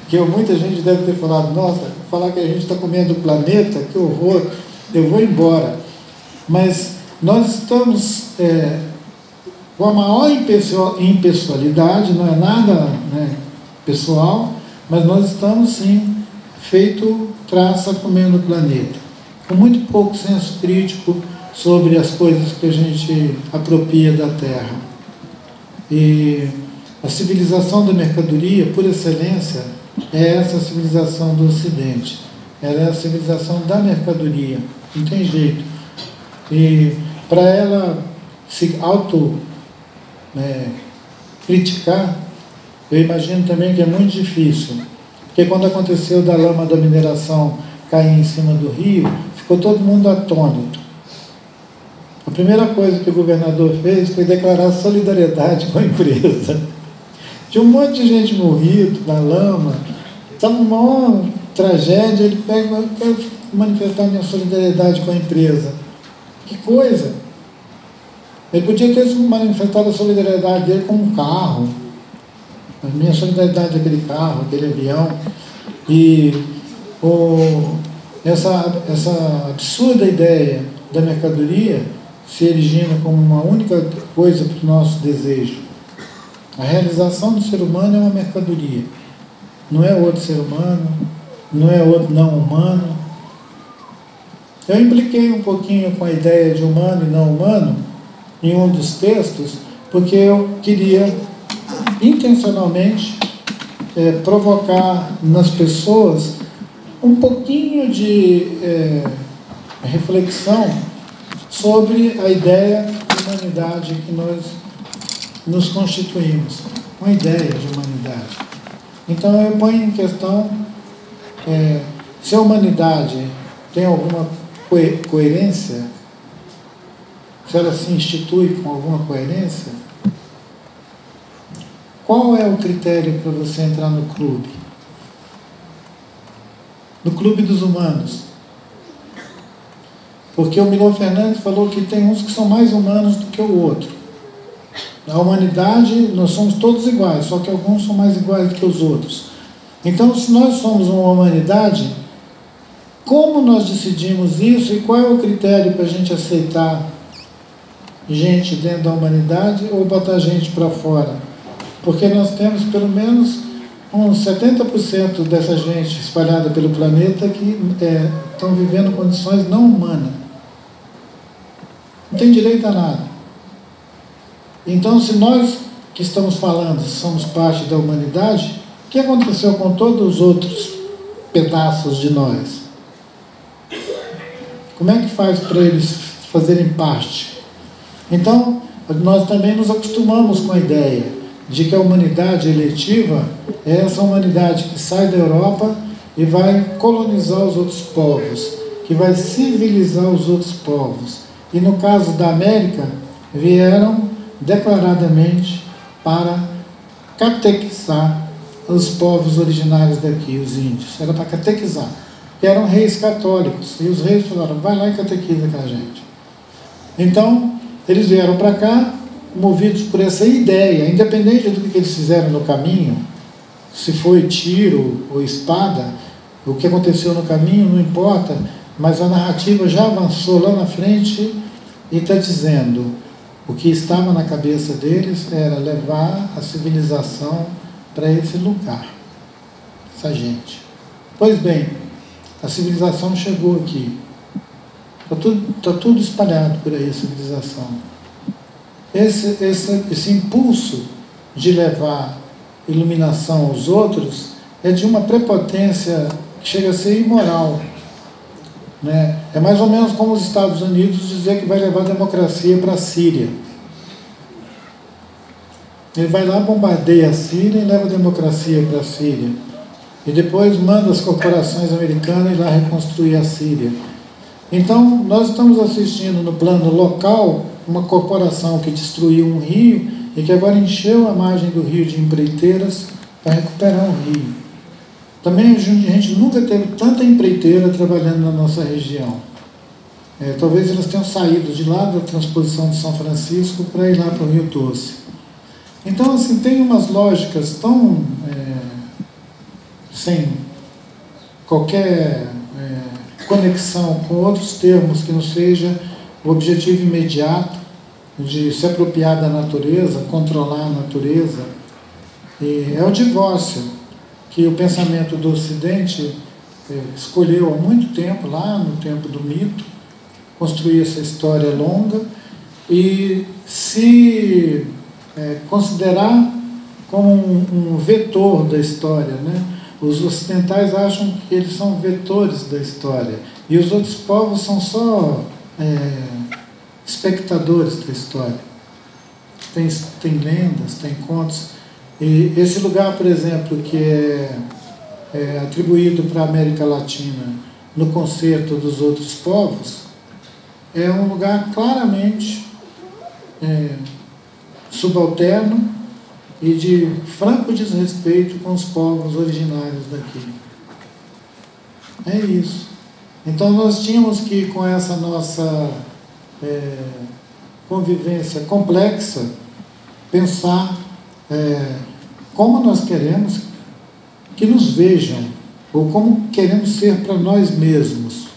que muita gente deve ter falado, nossa, falar que a gente está comendo o planeta, que horror, eu vou embora. Mas nós estamos com a maior impessoalidade, não é nada pessoal, mas nós estamos sim feito traça comendo o planeta, com muito pouco senso crítico sobre as coisas que a gente apropria da Terra. E a civilização da mercadoria, por excelência, é essa civilização do Ocidente. Ela é a civilização da mercadoria, não tem jeito. E para ela se criticar, eu imagino também que é muito difícil. Porque quando aconteceu da lama da mineração cair em cima do rio, ficou todo mundo atônito. A primeira coisa que o governador fez foi declarar solidariedade com a empresa. Tinha um monte de gente morrida na lama, estava uma maior tragédia, ele pega, eu quero manifestar minha solidariedade com a empresa. Que coisa! Ele podia ter manifestado a solidariedade dele com um carro, a minha solidariedade daquele carro, aquele avião, e essa absurda ideia da mercadoria se erigindo como uma única coisa para o nosso desejo. A realização do ser humano é uma mercadoria. Não é outro ser humano, não é outro não humano. Eu impliquei um pouquinho com a ideia de humano e não humano em um dos textos, porque eu queria intencionalmente provocar nas pessoas um pouquinho de reflexão sobre a ideia de humanidade que nós nos constituímos, uma ideia de humanidade. Então eu ponho em questão se a humanidade tem alguma coerência, se ela se institui com alguma coerência. Qual é o critério para você entrar no clube? No clube dos humanos. Porque o Milor Fernandes falou que tem uns que são mais humanos do que o outro. Na humanidade, nós somos todos iguais, só que alguns são mais iguais do que os outros. Então, se nós somos uma humanidade, como nós decidimos isso e qual é o critério para a gente aceitar gente dentro da humanidade ou botar gente para fora? Porque nós temos pelo menos uns 70% dessa gente espalhada pelo planeta que estão vivendo condições não humanas. Não tem direito a nada. Então, se nós que estamos falando somos parte da humanidade, o que aconteceu com todos os outros pedaços de nós? Como é que faz para eles fazerem parte? Então, nós também nos acostumamos com a ideia de que a humanidade eletiva é essa humanidade que sai da Europa e vai colonizar os outros povos, que vai civilizar os outros povos. E no caso da América, vieram declaradamente para catequizar os povos originários daqui, os índios. Era para catequizar. Que eram reis católicos. E os reis falaram, vai lá e catequiza com a gente. Então, eles vieram para cá movidos por essa ideia, independente do que eles fizeram no caminho, se foi tiro ou espada, o que aconteceu no caminho não importa, mas a narrativa já avançou lá na frente e está dizendo o que estava na cabeça deles era levar a civilização para esse lugar, essa gente. Pois bem, a civilização chegou aqui. Está tudo espalhado por aí, a civilização. Esse impulso de levar iluminação aos outros é de uma prepotência que chega a ser imoral. Né? É mais ou menos como os Estados Unidos dizer que vai levar a democracia para a Síria. Ele vai lá, bombardeia a Síria e leva a democracia para a Síria. E depois manda as corporações americanas ir lá reconstruir a Síria. Então, nós estamos assistindo no plano local uma corporação que destruiu um rio e que agora encheu a margem do rio de empreiteiras para recuperar o rio. Também a gente nunca teve tanta empreiteira trabalhando na nossa região. Talvez elas tenham saído de lá da transposição de São Francisco para ir lá para o Rio Doce. Então, assim, tem umas lógicas tão sem qualquer conexão com outros termos que não seja o objetivo imediato de se apropriar da natureza, controlar a natureza. E é o divórcio que o pensamento do Ocidente escolheu há muito tempo, lá no tempo do mito, construir essa história longa e se considerar como um vetor da história, né? Os ocidentais acham que eles são vetores da história e os outros povos são só espectadores da história. Tem lendas, tem contos. E esse lugar, por exemplo, que é atribuído para a América Latina no concerto dos outros povos, é um lugar claramente subalterno e de franco desrespeito com os povos originários daqui. É isso. Então nós tínhamos que, com essa nossa convivência complexa, pensar como nós queremos que nos vejam, ou como queremos ser para nós mesmos,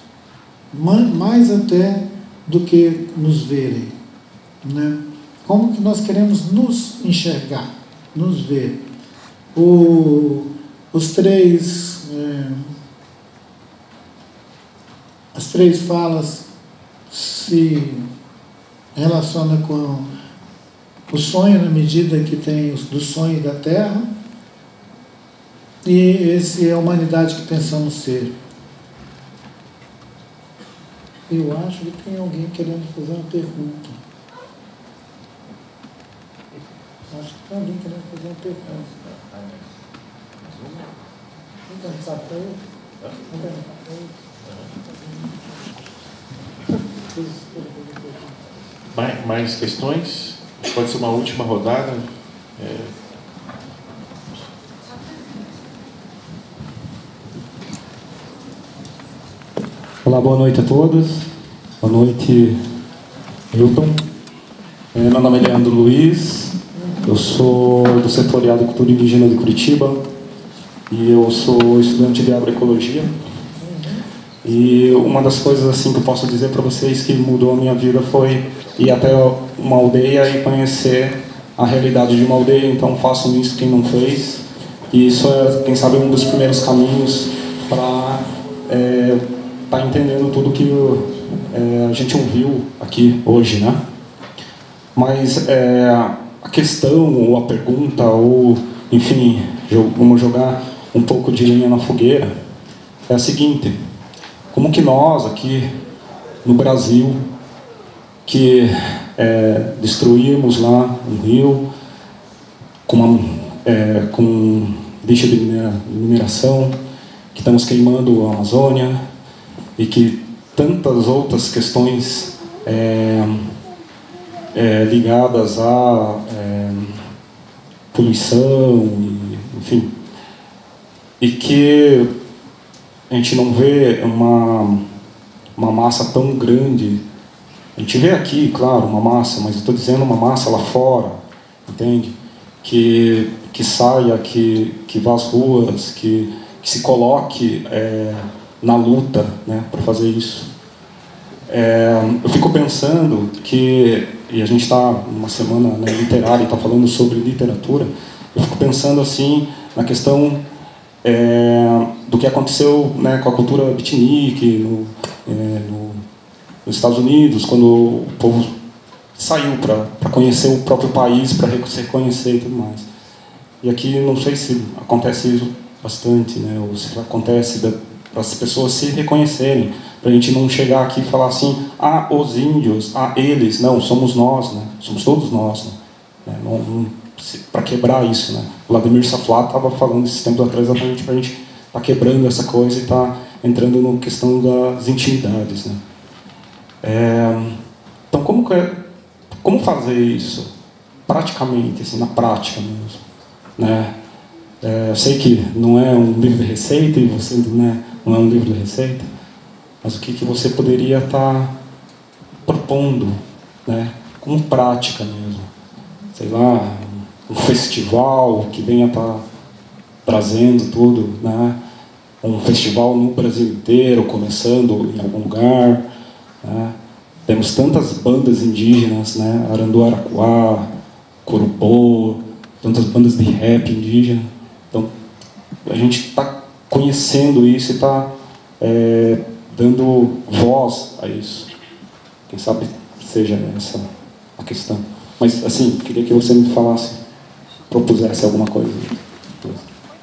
mais até do que nos verem, né? Como que nós queremos nos enxergar, nos ver. As três falas se relacionam com o sonho na medida que tem do sonho da Terra, e esse é a humanidade que pensamos ser. Eu acho que tem alguém querendo fazer uma pergunta. Acho que tem alguém querendo fazer uma pergunta. Não perguntar para ele? Não perguntar para ele? Mais questões? Pode ser uma última rodada. Olá, boa noite a todos. Boa noite, Hilton. Meu nome é Leandro Luiz. Eu sou do Setoriado de Cultura Indígena de Curitiba e eu sou estudante de agroecologia. E uma das coisas assim que eu posso dizer para vocês que mudou a minha vida foi ir até uma aldeia e conhecer a realidade de uma aldeia. Então façam isso quem não fez. E isso é, quem sabe, um dos primeiros caminhos para estar entendendo tudo que a gente ouviu aqui hoje, né? Mas a questão, ou a pergunta, ou, enfim, vamos jogar um pouco de lenha na fogueira, é a seguinte: como que nós, aqui no Brasil, que destruímos lá um rio com lixo de mineração, que estamos queimando a Amazônia, e que tantas outras questões ligadas à poluição, enfim, e que a gente não vê uma massa tão grande A gente vê aqui, claro, uma massa, mas eu estou dizendo uma massa lá fora, entende? Que saia, que vá às ruas, que se coloque na luta, né, para fazer isso. Eu fico pensando que, e a gente está numa semana, né, literária, está falando sobre literatura, eu fico pensando assim na questão do que aconteceu, né, com a cultura beatnik nos Estados Unidos, quando o povo saiu para conhecer o próprio país, para se reconhecer e tudo mais. E aqui não sei se acontece isso bastante, né, ou se acontece para as pessoas se reconhecerem, para a gente não chegar aqui e falar assim, os índios, eles, não, somos nós, né, somos todos nós, né, para quebrar isso, né. O Vladimir Saflá estava falando esses tempos atrás exatamente para a gente estar quebrando essa coisa e estar entrando na questão das intimidades, né. Então, como fazer isso praticamente, assim, na prática mesmo, né? Eu sei que não é um livro de receita, e você, né, não é um livro de receita, mas o que você poderia estar propondo, né, como prática mesmo? Sei lá, um festival que venha estar trazendo tudo, né? Um festival no Brasil inteiro, começando em algum lugar, né? Temos tantas bandas indígenas, né? Aranduaracuá, Corubô, tantas bandas de rap indígena. Então, a gente está conhecendo isso e está dando voz a isso. Quem sabe seja essa a questão. Mas, assim, queria que você me falasse, propusesse alguma coisa.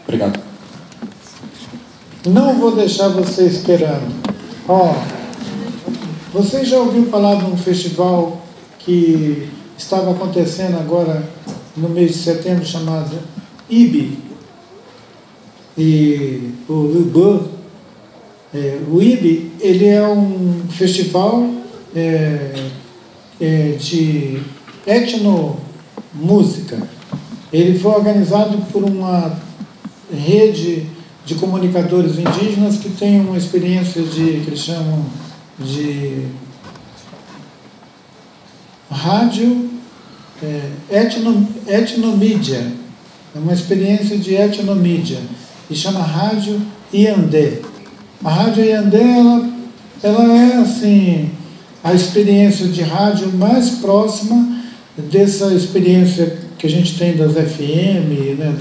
Obrigado. Não vou deixar você esperando. Você já ouviu falar de um festival que estava acontecendo agora no mês de setembro, chamado IBE? E o Luban, o IBE, ele é um festival de etnomúsica. Ele foi organizado por uma rede de comunicadores indígenas que tem uma experiência que eles chamam de rádio etnomídia. É uma experiência de etnomídia e chama Rádio Iandé. A Rádio Iandé, ela é assim a experiência de rádio mais próxima dessa experiência que a gente tem das FM, né,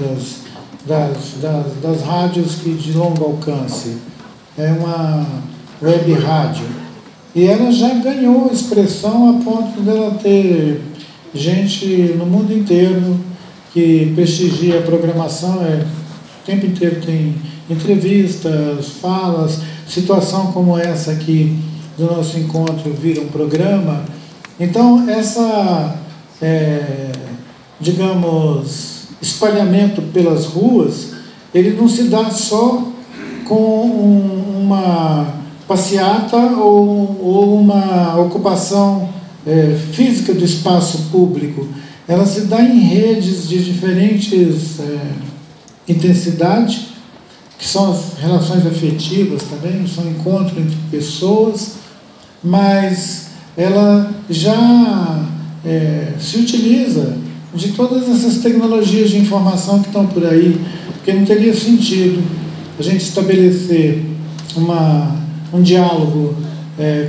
das rádios de longo alcance. É uma web rádio. E ela já ganhou expressão a ponto dela ter gente no mundo inteiro que prestigia a programação. O tempo inteiro tem entrevistas, falas, situação como essa aqui do nosso encontro vira um programa. Então, digamos, espalhamento pelas ruas, ele não se dá só com uma passeata ou uma ocupação física do espaço público. Ela se dá em redes de diferentes intensidade, que são as relações afetivas também, são encontros entre pessoas, mas ela já se utiliza de todas essas tecnologias de informação que estão por aí, porque não teria sentido a gente estabelecer um diálogo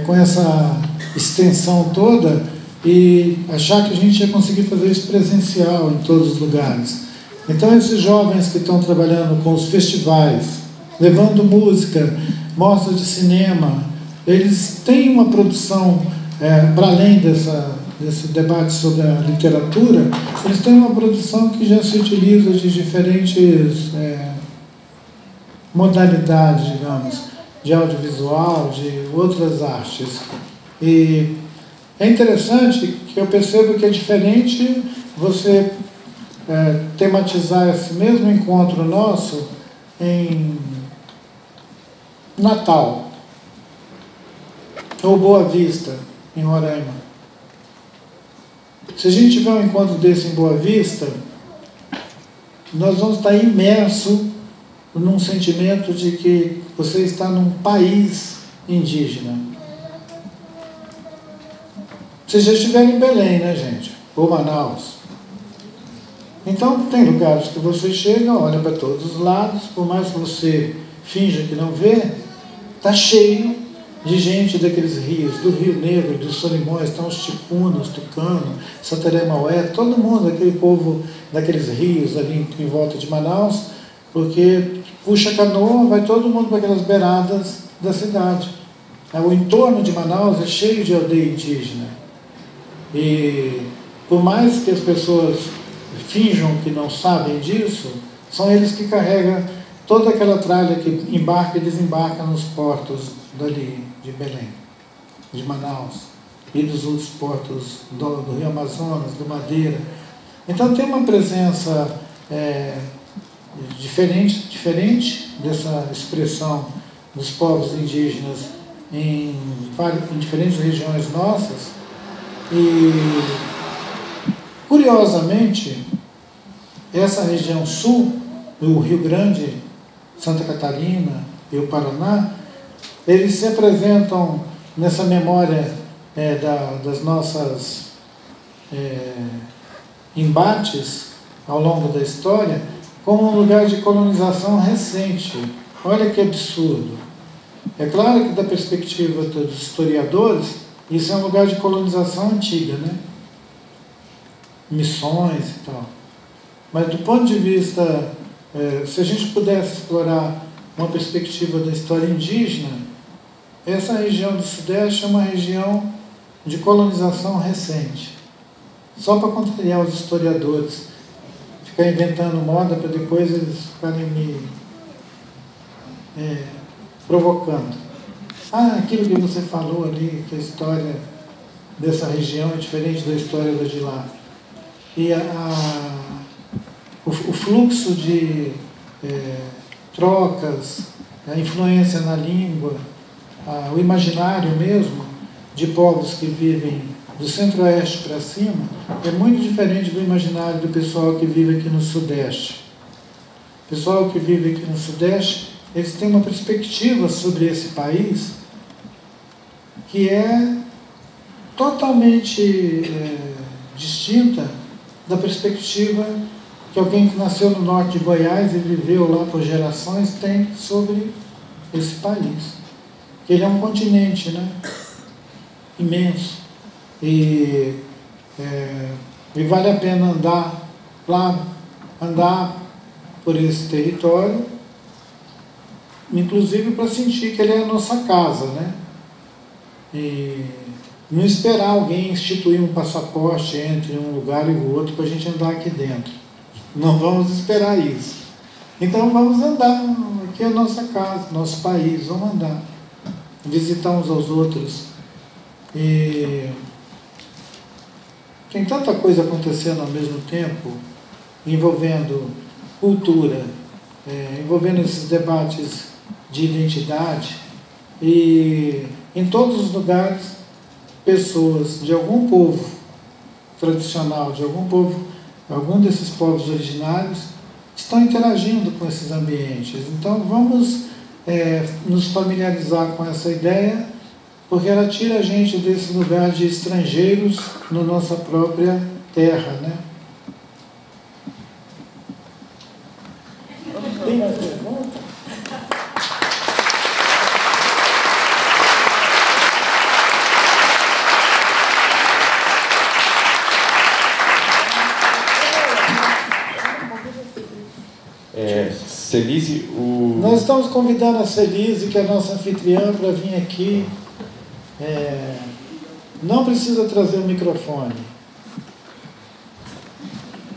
com essa extensão toda e achar que a gente ia conseguir fazer isso presencial em todos os lugares. Então, esses jovens que estão trabalhando com os festivais, levando música, mostras de cinema, eles têm uma produção, para além desse debate sobre a literatura, eles têm uma produção que já se utiliza de diferentes modalidades, digamos, de audiovisual, de outras artes. E é interessante que eu percebo que é diferente você tematizar esse mesmo encontro nosso em Natal ou Boa Vista, em Roraima. Se a gente tiver um encontro desse em Boa Vista, nós vamos estar imersos num sentimento de que você está num país indígena. Vocês já estiveram em Belém, né, gente? Ou Manaus. Então, tem lugares que você chega, olha para todos os lados, por mais que você finja que não vê, está cheio de gente daqueles rios, do Rio Negro, dos Solimões, estão os Ticunas, Tucano, Santarém-Maué, todo mundo, aquele povo daqueles rios ali em volta de Manaus, porque puxa canoa, vai todo mundo para aquelas beiradas da cidade. O entorno de Manaus é cheio de aldeia indígena. E por mais que as pessoas finjam que não sabem disso, são eles que carregam toda aquela tralha que embarca e desembarca nos portos dali de Belém, de Manaus, e dos outros portos do Rio Amazonas, do Madeira. Então tem uma presença diferente dessa expressão dos povos indígenas em diferentes regiões nossas. E, curiosamente, essa região sul, do Rio Grande, Santa Catarina e o Paraná, eles se apresentam nessa memória das nossas embates ao longo da história como um lugar de colonização recente. Olha que absurdo. É claro que da perspectiva dos historiadores, isso é um lugar de colonização antiga, né? Missões e tal. Mas do ponto de vista, se a gente pudesse explorar uma perspectiva da história indígena, essa região do Sudeste é uma região de colonização recente. Só para contrariar os historiadores, ficar inventando moda para depois eles ficarem me provocando. Aquilo que você falou ali, que a história dessa região é diferente da história da de lá. E o fluxo de trocas, a influência na língua, o imaginário mesmo de povos que vivem do centro-oeste para cima é muito diferente do imaginário do pessoal que vive aqui no Sudeste. O pessoal que vive aqui no Sudeste, eles têm uma perspectiva sobre esse país que é totalmente distinta da perspectiva que alguém que nasceu no norte de Goiás e viveu lá por gerações tem sobre esse país. Ele é um continente, né? Imenso. E vale a pena andar por esse território, inclusive para sentir que ele é a nossa casa, né? E não esperar alguém instituir um passaporte entre um lugar e o outro para a gente andar aqui dentro. Não vamos esperar isso. Então vamos andar, aqui é a nossa casa, nosso país, vamos andar, visitar uns aos outros. E tem tanta coisa acontecendo ao mesmo tempo, envolvendo cultura, envolvendo esses debates de identidade, e em todos os lugares, pessoas de algum povo tradicional, de algum desses povos originários, estão interagindo com esses ambientes. Então vamos nos familiarizar com essa ideia, porque ela tira a gente desse lugar de estrangeiros na nossa própria terra, né? Tem mais pergunta? Celise, Nós estamos convidando a Celise, que é a nossa anfitriã, para vir aqui. Não precisa trazer o microfone.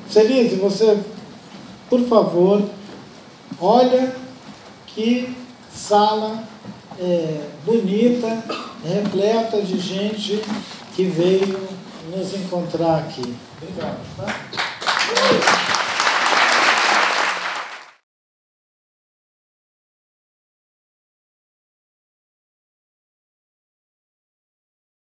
Celise, você, por favor, olha que sala bonita, repleta de gente que veio nos encontrar aqui. Obrigado. Tá?